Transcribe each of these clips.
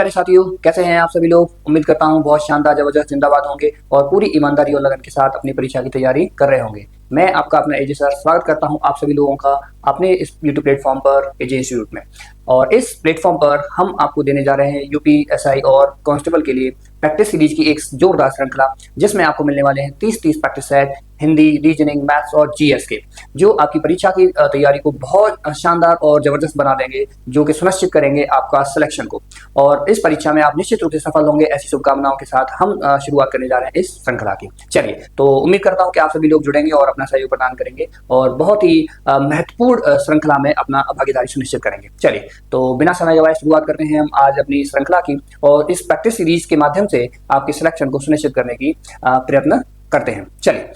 प्यारे साथियों, कैसे हैं आप सभी लोग। उम्मीद करता हूं बहुत शानदार जबरदस्त जिंदाबाद होंगे और पूरी ईमानदारी और लगन के साथ अपनी परीक्षा की तैयारी कर रहे होंगे। मैं आपका अपना एजे सर स्वागत करता हूं आप सभी लोगों का अपने इस यूट्यूब प्लेटफॉर्म पर एजे इंस्टीट्यूट में। और इस प्लेटफॉर्म पर हम आपको देने जा रहे हैं यूपी एसआई और कांस्टेबल के लिए प्रैक्टिस सीरीज की एक जोरदार श्रृंखला, जिसमें आपको मिलने वाले हैं 30 practice set Hindi, reasoning, maths और जीएस के, जो आपकी परीक्षा की तैयारी को बहुत शानदार और जबरदस्त बना देंगे, जो कि सुनिश्चित करेंगे आपका सिलेक्शन को। और इस परीक्षा में आप निश्चित रूप से सफल होंगे, ऐसी शुभकामनाओं के साथ हम शुरुआत करने जा रहे हैं इस श्रृंखला की। चलिए, तो उम्मीद करता हूं कि आप सभी लोग जुड़ेंगे और अपना सहयोग प्रदान करेंगे और बहुत ही महत्वपूर्ण श्रृंखला में अपना भागीदारी सुनिश्चित करेंगे। चलिए, तो बिना समय गवाए शुरुआत करते हैं हम आज अपनी श्रृंखला की, और इस प्रैक्टिस सीरीज के माध्यम से आपके सिलेक्शन को सुनिश्चित करने की प्रयत्न करते हैं। चलिए,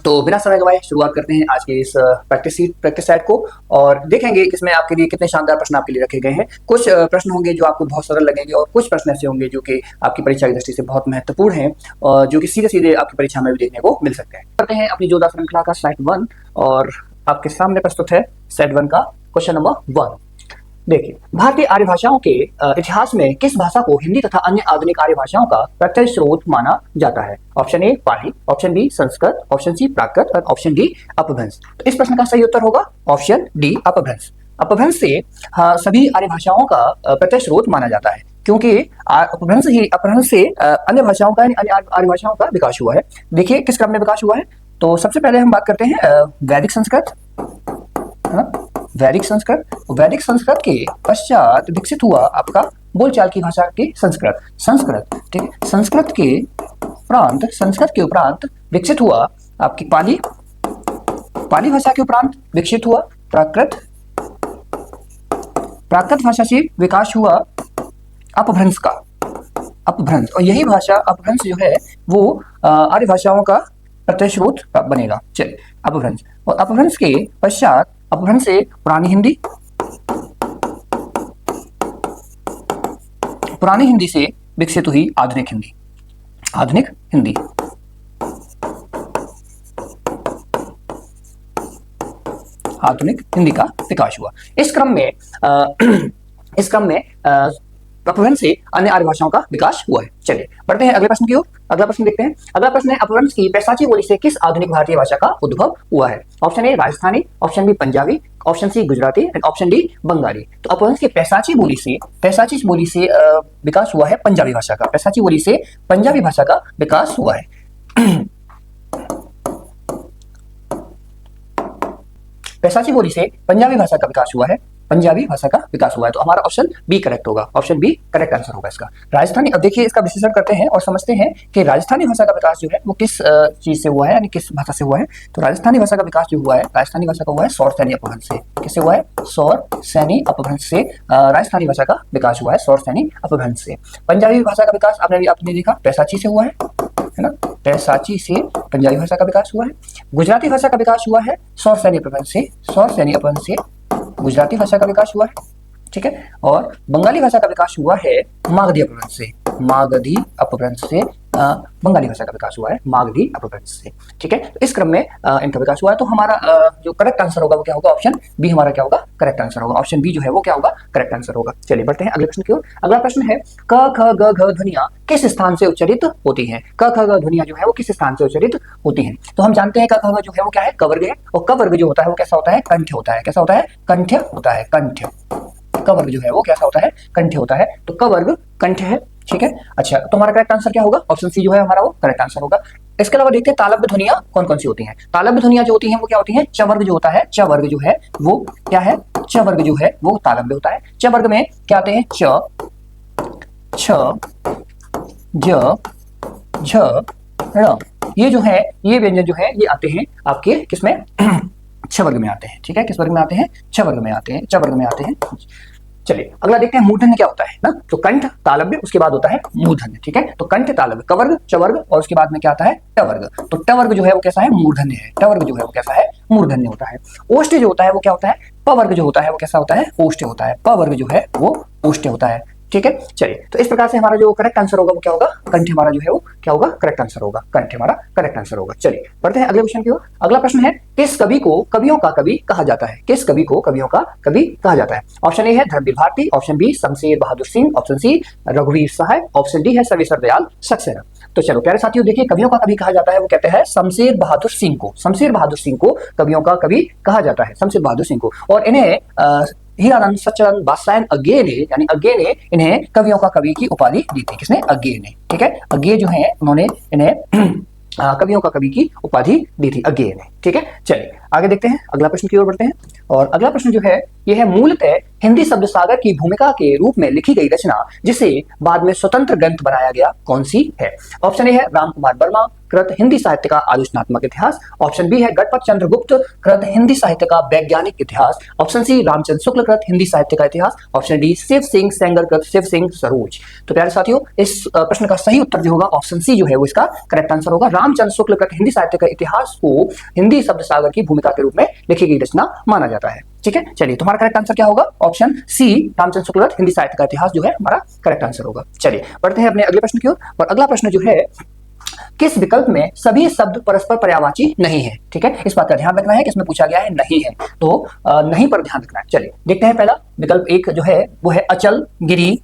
तो बिना समय गवाए शुरुआत करते हैं आज के इस प्रैक्टिस सेट को, और देखेंगे इसमें आपके लिए कितने शानदार प्रश्न आपके लिए रखे गए हैं। कुछ प्रश्न होंगे जो आपको बहुत सरल लगेंगे और कुछ प्रश्न ऐसे होंगे जो कि आपकी परीक्षा की दृष्टि से बहुत महत्वपूर्ण हैं और जो कि सीधे सीधे आपकी परीक्षा में भी देखने को मिल सकते हैं। करते हैं अपनी जोरदार श्रृंखला का सेट 1, और आपके सामने प्रस्तुत है सेट 1 का क्वेश्चन नंबर 1। देखिए, भारतीय आर्य भाषाओं के इतिहास में किस भाषा को हिंदी तथा अन्य आधुनिक आर्य भाषाओं का प्रत्यक्ष स्रोत माना जाता है? Option A Pali, option B Sanskrit, option C Prakrit और ऑप्शन डी अपभ्रंश। तो इस प्रश्न का सही उत्तर होगा ऑप्शन डी अपभ्रंश। अपभ्रंश से सभी आर्य भाषाओं का प्रत्यक्ष स्रोत माना जाता है, क्योंकि अपभ्रंश से अन्य भाषाओं का, अन्य आर्य भाषाओं का विकास हुआ है। देखिए किस क्रम में विकास हुआ है। तो सबसे पहले हम बात करते हैं वैदिक संस्कृत, है ना। वैदिक संस्कृत के पश्चात विकसित हुआ आपका बोलचाल की भाषा की संस्कृत, ठीक है। संस्कृत के उपरांत विकसित हुआ आपकी पाली भाषा के उपरांत विकसित हुआ प्राकृत भाषा से विकास हुआ अपभ्रंश का, और यही भाषा अपभ्रंश जो है वो आर्य भाषाओं का प्रत्यक्ष स्रोत बनेगा। चलिए, अपभ्रंश, और अपभ्रंश के पश्चात अपभ्रंश से पुरानी हिंदी से विकसित हुई आधुनिक हिंदी। आधुनिक हिंदी का विकास हुआ। इस क्रम में अपभ्रंश से अन्य आर्य भाषाओं का विकास हुआ है। चलिए बढ़ते हैं अगले प्रश्न की ओर। अगला प्रश्न देखते हैं। अगला प्रश्न है, अपभ्रंश की पैसाची बोली से किस आधुनिक भारतीय भाषा का उद्भव हुआ है? Option A Rajasthani, option B Punjabi, option C Gujarati and option D Bengali. तो अपभ्रंश की पैसाची बोली से विकास हुआ है पंजाबी भाषा का। पैसाची बोली से पंजाबी भाषा का विकास हुआ है। पैसाची बोली से पंजाबी भाषा का विकास हुआ है, तो हमारा ऑप्शन बी करेक्ट होगा। ऑप्शन बी करेक्ट आंसर होगा इसका। राजस्थानी, अब देखिए इसका विश्लेषण करते हैं और समझते हैं कि राजस्थानी भाषा का विकास जो है वो किस चीज से हुआ है, यानी किस भाषा से हुआ है। तो राजस्थानी भाषा का विकास जो हुआ है, राजस्थानी भाषा का हुआ है सौर सैनी अपभ्रंश से। किससे हुआ है? सौर सैनी अपभ्रंश से राजस्थानी भाषा का विकास हुआ है, सौर सैनी अपभ्रंश से। पंजाबी भाषा का विकास आपने देखा पैसाची से हुआ है ना, पैसाची से पंजाबी भाषा का विकास हुआ है। गुजराती भाषा का विकास हुआ है सौर सैनी अपभ्रंश से गुजराती भाषा का विकास हुआ है, ठीक है। और बंगाली भाषा का विकास हुआ है मागधी अपभ्रंश से बंगाली भाषा का विकास हुआ है मागधी अपभ्रंश से, ठीक है। तो इस क्रम में इनका विकास हुआ है। तो हमारा जो करेक्ट आंसर होगा वो क्या होगा? ऑप्शन बी हमारा क्या होगा? करेक्ट आंसर होगा। ऑप्शन बी जो है वो क्या होगा? करेक्ट आंसर होगा। चलिए बढ़ते हैं अगले प्रश्न की ओर। अगला प्रश्न है, क ख ग घ ध्वनियां किस स्थान से उच्चारित होती हैं? क ख ग ध्वनियां जो है वो किस स्थान से उच्चारित होती हैं? तो हम जानते हैं क ख ग जो है वो क्या है? क वर्ग है, और क वर्ग जो होता है वो कैसा होता है? कंठ होता है। कैसा होता है? कंठ होता है। क वर्ग जो है वो कैसा होता है? कंठ होता है। तो क वर्ग कंठ है, ठीक है। अच्छा, तो हमारा करेक्ट आंसर क्या होगा? ऑप्शन सी जो है हमारा वो करेक्ट आंसर होगा। इसके अलावा देखते हैं तालव्य ध्वनियां कौन कौन सी होती हैं। तालव्य ध्वनियां जो होती हैं वो क्या होती हैं? च वर्ग जो होता है, च वर्ग जो है वो क्या है? च वर्ग जो है वो तालव्य होता है। च वर्ग में क्या आते हैं? च, छ, ज, झ, ण। ये जो है, ये व्यंजन जो है ये आते हैं आपके किसमें? छ वर्ग में आते हैं, ठीक है। किस वर्ग में आते हैं? छ वर्ग में आते हैं, च वर्ग में आते हैं। चलिए अगला देखते हैं मूर्धन्य क्या होता है ना। तो कंठ तालव्य, उसके बाद होता है मूर्धन्य, ठीक है। तो कंठ तालव्य क वर्ग, च वर्ग, और उसके बाद में क्या आता है? ट वर्ग। तो ट वर्ग जो है वो कैसा है? मूर्धन्य है। ट वर्ग जो है वो कैसा है? मूर्धन्य होता है। ओष्ठ्य जो होता है वो क्या होता है? प वर्ग जो होता है वो कैसा होता है? ओष्ठ्य होता है। प वर्ग जो है वो ओष्ठ्य होता है। ठीक है, चलिए तो इस प्रकार से हमारा जो करेक्ट आंसर होगा वो क्या होगा, कंठ हमारा जो है वो क्या होगा, करेक्ट आंसर होगा, कंठ हमारा करेक्ट आंसर होगा। चलिए बढ़ते हैं अगले क्वेश्चन की ओर। अगला प्रश्न है, किस कवि को कवियों का कवि कहा जाता है? किस कवि को कवियों का कवि कहा जाता है? ऑप्शन ए है Dharmveer Bharti, option B Shamsher Bahadur Singh, option C रघुवीर साहब, ऑप्शन डी है सर्वेश्वर दयाल सक्सेना। तो चलो प्यारे साथियों, देखिए कवियों का कवि कहा जाता है वो कहते हैं शमशेर बहादुर सिंह को। शमशेर बहादुर सिंह को कवियों का कवि कहा जाता है, शमशेर बहादुर सिंह को। और इन्हें हीरानंद सच्चिदानंद बादशाह अज्ञे ने, यानी अज्ञे ने इन्हें कवियों का कवि की उपाधि दी थी। किसने? अज्ञे ने। ठीक है, अज्ञे जो है उन्होंने इन्हें कवियों का कवि की उपाधि दी थी अज्ञे ने। ठीक है, चलिए आगे देखते हैं, अगला प्रश्न की ओर बढ़ते हैं। और अगला प्रश्न जो है यह है, मूलतः हिंदी शब्द सागर की भूमिका के रूप में लिखी गई रचना जिसे बाद में स्वतंत्र ग्रंथ बनाया गया कौन सी है? ऑप्शन ए है राम कुमार वर्मा कृत हिंदी साहित्य का आलोचनात्मक इतिहास, ऑप्शन बी है गणपत चंद्र गुप्त कृत हिंदी साहित्य का वैज्ञानिक इतिहास, ऑप्शन सी रामचंद्र शुक्ल कृत हिंदी साहित्य का इतिहास, ऑप्शन डी शिव सिंह सेंगर कृत शिव सिंह सरोज। तो प्यारे साथियों, इस प्रश्न का सही उत्तर जो होगा ऑप्शन सी जो है वो इसका करेक्ट आंसर होगा। रामचंद्र शुक्ल कृत हिंदी साहित्य का इतिहास को हिंदी शब्द सागर की भूमिका के रूप में लिखी गई रचना माना जाता है। ठीक है, चलिए तुम्हारा करेक्ट आंसर क्या होगा? ऑप्शन सी रामचंद्र शुक्ल कृत हिंदी साहित्य का इतिहास जो है हमारा करेक्ट आंसर होगा। चलिए बढ़ते हैं अपने अगले प्रश्न की ओर। और अगला प्रश्न जो है, किस विकल्प में सभी शब्द परस्पर पर्यायवाची नहीं है? ठीक है, इस बात का ध्यान रखना है कि इसमें पूछा गया है नहीं है, तो नहीं पर ध्यान रखना है। चलिए देखते हैं, पहला विकल्प एक जो है वो है अचल, गिरी,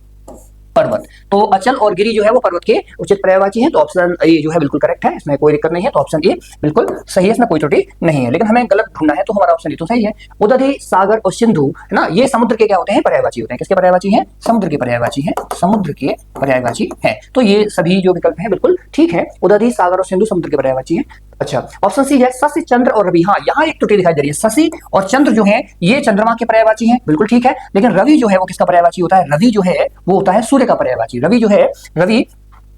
पर्वत। तो अचल और गिरी जो है वो पर्वत के उचित पर्यायवाची हैं, तो ऑप्शन ए जो है बिल्कुल करेक्ट है, इसमें कोई दिक्कत नहीं है। तो ऑप्शन ए बिल्कुल सही है, इसमें कोई त्रुटि नहीं है। लेकिन हमें गलत ढूंढना है, तो हमारा ऑप्शन ए तो सही है। उदधि, सागर और सिंधु है ना, ये समुद्र के क्या होते हैं? पर्यायवाची होते हैं। किसके पर्यायवाची हैं? समुद्र के पर्यायवाची हैं, समुद्र के पर्यायवाची हैं। तो ये सभी जो विकल्प हैं बिल्कुल ठीक है। उदधि, सागर और सिंधु समुद्र के पर्यायवाची हैं। अच्छा, ऑप्शन सी है शशि, चंद्र और रवि। हाँ, यहाँ एक त्रुटि दिखाई दे रही है, शशि और चंद्र जो है ये चंद्रमा के पर्यायवाची हैं, बिल्कुल ठीक है। लेकिन रवि जो है वो किसका पर्यायवाची होता है? रवि जो है वो होता है सूर्य का पर्यायवाची। रवि जो है, रवि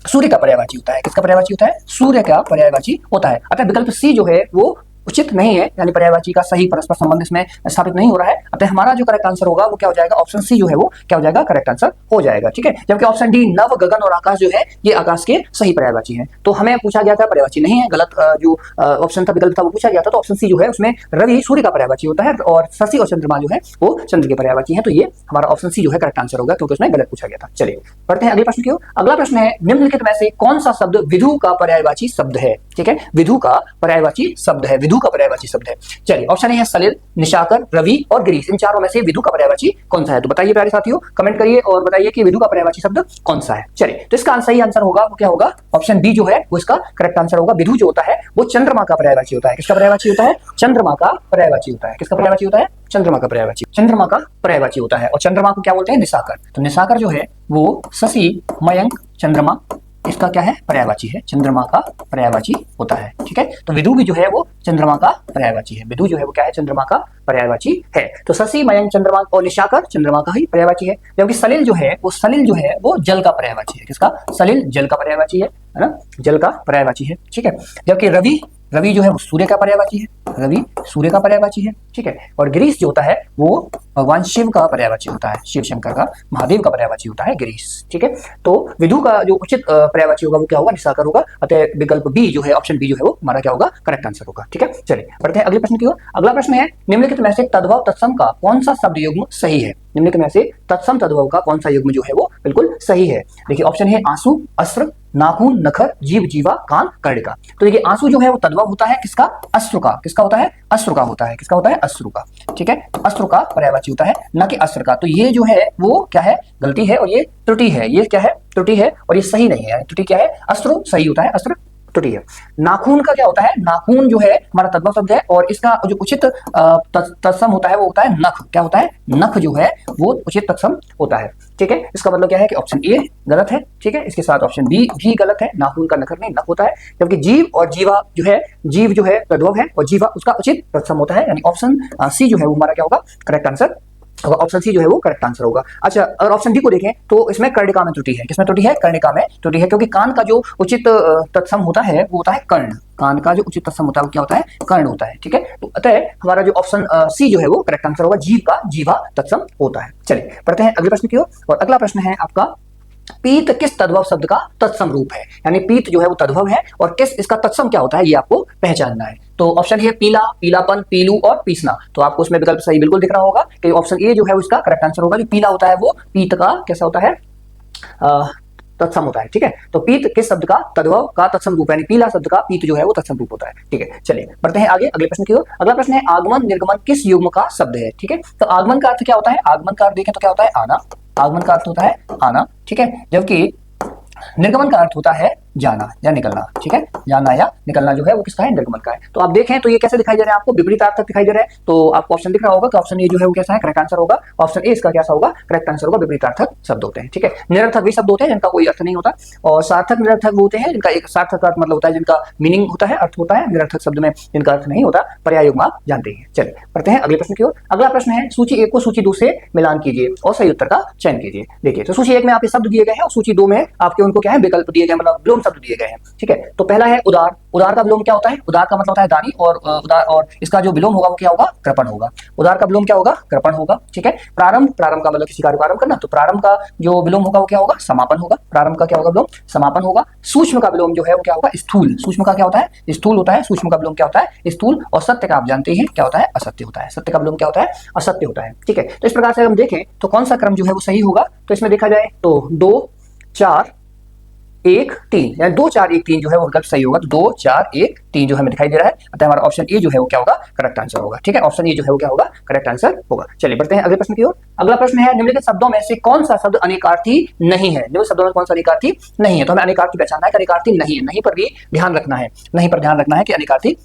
सूर्य का पर्यायवाची होता है। किसका पर्यायवाची होता है? सूर्य का पर्यायवाची होता है। अतः विकल्प सी जो है वो उचित नहीं है, यानी पर्यायवाची का सही परस्पर संबंध इसमें स्थापित नहीं हो रहा है। अतः हमारा जो करेक्ट आंसर होगा वो क्या हो जाएगा? ऑप्शन सी जो है वो क्या हो जाएगा? करेक्ट आंसर हो जाएगा। ठीक है, जबकि ऑप्शन डी नव, गगन और आकाश जो है ये आकाश के सही पर्यायवाची हैं। तो हमें पूछा गया था पर्यायवाची नहीं है, गलत जो ऑप्शन था, विकल्प था वो पूछा गया था। तो ऑप्शन सी जो है उसमें रवि सूर्य का पर्यायवाची होता है और शशि और चंद्रमा जो है वो चंद्र के पर्यायवाची है। तो ये हमारा ऑप्शन सी जो है करेक्ट आंसर होगा, क्योंकि उसमें गलत पूछा गया था। चलिए बढ़ते हैं अगले प्रश्न की ओर। अगला प्रश्न है, निम्नलिखित में से कौन सा शब्द विधु का पर्यायवाची शब्द है? ठीक है, विधु का पर्यायवाची शब्द है, विधु का पर्यायवाची शब्द है। चलिए ऑप्शन ए है सलिल, निशाकर, रवि और गिरीश। इन चारों में से विधु का पर्यायवाची कौन सा है? तो बताइए प्यारे साथियों, कमेंट करिए और बताइए कि विधु का पर्यायवाची शब्द कौन सा है। चलिए, तो इसका सही आंसर होगा वो क्या होगा? ऑप्शन बी जो है वो इसका करेक्ट आंसर होगा। विधु जो होता है वो चंद्रमा का पर्यायवाची होता है। किसका पर्यायवाची होता है? चंद्रमा का पर्यायवाची होता है। किसका पर्यायवाची होता है? चंद्रमा का पर्यायवाची, चंद्रमा का पर्यायवाची होता है। और चंद्रमा को क्या बोलते हैं? निशाकर। तो निशाकर जो है वो शशि, मयंक, चंद्रमा, इसका क्या है? पर्यायवाची है, चंद्रमा का पर्यायवाची होता है। ठीक है, तो विधु भी जो है वो चंद्रमा का पर्यायवाची है। विधु जो है वो क्या है? चंद्रमा का पर्यायवाची है। तो शशि, मयंक, चंद्रमा और निशाकर चंद्रमा का ही पर्यायवाची है। जबकि सलिल जो है वो जल का पर्यायवाची है। किसका? सलिल जल का पर्यायवाची है ना, जल का पर्यायवाची है। ठीक है, जबकि रवि जो है वो सूर्य का पर्यायवाची है, रवि सूर्य का पर्यायवाची है। ठीक है, और गिरीश जो होता है वो भगवान शिव का पर्यायवाची होता है, शिव शंकर का, महादेव का पर्यायवाची होता है गिरीश। ठीक है, तो विधु का जो उचित पर्यायवाची होगा वो क्या होगा? निशाकर होगा। अतः विकल्प बी जो है, ऑप्शन बी जो है वो हमारा क्या होगा? करेक्ट आंसर होगा। ठीक है, चलिए बढ़ते हैं अगले प्रश्न की ओर। अगला प्रश्न है, निम्नलिखित में से तद्भव तत्सम का कौन सा शब्द युग्म सही है? निम्नलिखित में से तत्सम तद्भव का कौन सा युग्म जो है वो बिल्कुल सही है? देखिए ऑप्शन है आंसू, अस्त्र, नाखून, नखर, जीव, जीवा, कान, कर्णिका। तो देखिए आंसू जो है वो तद्भव होता है किसका? अश्रु का। किसका होता है? अश्रु का होता है। किसका होता है? अश्रु का। ठीक है, अश्रु का पर्यायवाची होता है, न कि अस्त्र का। तो ये जो है वो क्या है? गलती है और ये त्रुटि है। ये क्या है? त्रुटि है और ये सही नहीं है। त्रुटि क्या है? अश्रु सही होता है, अस्त्र त्रुटि है। नाखून का क्या होता है? नाखून जो है हमारा तद्भव शब्द है और इसका जो उचित तत्सम होता है वो होता है नख। क्या होता है? नख जो है वो उचित तत्सम होता है। ठीक है, इसका मतलब क्या है कि ऑप्शन ए गलत है। ठीक है, इसके साथ ऑप्शन बी भी गलत है, नाखून का नखर नहीं नख होता है। जबकि जीव और जीवा जो है, जीव जो है तद्भव है और जीवा उसका उचित तत्सम होता है, यानी ऑप्शन सी जो है वो हमारा क्या होगा? Correct answer. ऑप्शन सी जो है वो करेक्ट आंसर होगा। अच्छा, और ऑप्शन डी को देखें तो इसमें कर्णिका में त्रुटि है। किसमें त्रुटि है? कर्णिका में त्रुटि है, क्योंकि कान का जो उचित तत्सम होता है वो होता है कर्ण। कान का जो उचित तत्सम होता है वो क्या होता है? कर्ण होता है। ठीक है, तो अतः हमारा जो ऑप्शन सी जो है वो करेक्ट आंसर होगा। जीव का जीवा तत्सम होता है। चलिए पढ़ते हैं अगले प्रश्न की ओर। और अगला प्रश्न है आपका, पीत किस तद्भव शब्द का तत्सम रूप है? यानी पीत जो है वो तद्भव है और किस इसका तत्सम क्या होता है ये आपको पहचानना है। तो ऑप्शन है पीला, पीलापन, पीलू और पीसना। तो आपको उसमें विकल्प सही बिल्कुल दिख रहा होगा कि ऑप्शन ए जो है उसका करेक्ट आंसर होगा। जो पीला होता है वो पीत का कैसा होता है? तत्सम होता है। ठीक है, तो पीत किस शब्द का तद्भव का तत्सम रूप है, पीला शब्द का पीत जो है वो तत्सम रूप होता है। ठीक है, चलिए बढ़ते हैं आगे अगले प्रश्न की ओर। अगला प्रश्न है आगमन निर्गमन किस युग्म का शब्द है। ठीक है, तो आगमन का अर्थ क्या होता है, आगमन का अर्थ देखें तो क्या होता है, आना। आगमन का अर्थ होता है आना। ठीक है, जबकि निर्गमन का अर्थ होता है जाना या निकलना। ठीक है, जाना या निकलना जो है वो किसका है, निर्गमन का है। तो आप देखें तो ये कैसे दिखाई दे रहा है आपको, विपरीतार्थक दिखाई दे रहा है। तो आपको ऑप्शन दिख रहा होगा कि ऑप्शन ए जो है वो कैसा है, करेक्ट आंसर होगा। ऑप्शन ए इसका कैसा होगा, करेक्ट आंसर होगा। विपरीतार्थक शब्द होते हैं। ठीक है, निरर्थक वे शब्द होते हैं जिनका कोई अर्थ नहीं होता, और सार्थक निरर्थक होते हैं जिनका एक सार्थक अर्थ मतलब होता है, जिनका मीनिंग होता है, अर्थ होता है। निरर्थक शब्द में जिनका अर्थ नहीं होता, पर्याय युग्म आप जानते हैं। चलिए बढ़ते हैं अगले प्रश्न की ओर। अगला प्रश्न है सूची 1 को सूची 2 से मिलान कीजिए और सही उत्तर का चयन कीजिए। देखिए, तो सूची 1 में आपके शब्द दिए गए हैं और सूची 2 में आपके उनको क्या है, विकल्प दिए गए, मतलब विलोम शब्द दिए गए हैं। ठीक है, तो पहला है उदार। उदार का विलोम क्या होता है, उदार का मतलब होता है दानी, और उदार और इसका जो विलोम होगा वो क्या होगा, कृपण होगा। उदार का विलोम क्या होगा, कृपण होगा। ठीक है, प्रारंभ, प्रारंभ का मतलब किसी कार्य को प्रारंभ करना, तो प्रारंभ का जो विलोम होगा वो क्या होगा, समापन होगा। प्रारंभ का क्या होगा, विलोम समापन होगा। सूक्ष्म का विलोम जो है वो क्या होगा, स्थूल। सूक्ष्म का क्या होता है, स्थूल होता है। सूक्ष्म का विलोम क्या होता है, स्थूल। और सत्य का आप जानते हैं क्या होता है, असत्य होता है। सत्य का विलोम क्या होता है, असत्य होता है। ठीक है, तो इस प्रकार से हम देखें तो कौन सा क्रम जो है वो सही होगा, तो इसमें देखा जाए तो 2 4 1 3, यानी 2 4 1 3 जो है वो विकल्प सही होगा। तो 2 4 1 3 जो हमें दिखाई दे रहा है, अतः हमारा ऑप्शन ए जो है वो क्या होगा, करेक्ट आंसर होगा। ठीक है, ऑप्शन ए जो है वो क्या होगा, करेक्ट आंसर होगा। चलिए बढ़ते हैं अगले प्रश्न की ओर। अगला प्रश्न है निम्नलिखित शब्दों में से कौन सा शब्द अनेकार्थी नहीं है। निम्नलिखित शब्दों में कौन सा अनेकार्थी नहीं है, तो हमें अनेकार्थी पहचानना है कि अनेकार्थी नहीं है। नहीं पर भी ध्यान रखना है, नहीं पर ध्यान रखना है कि अनेकार्थी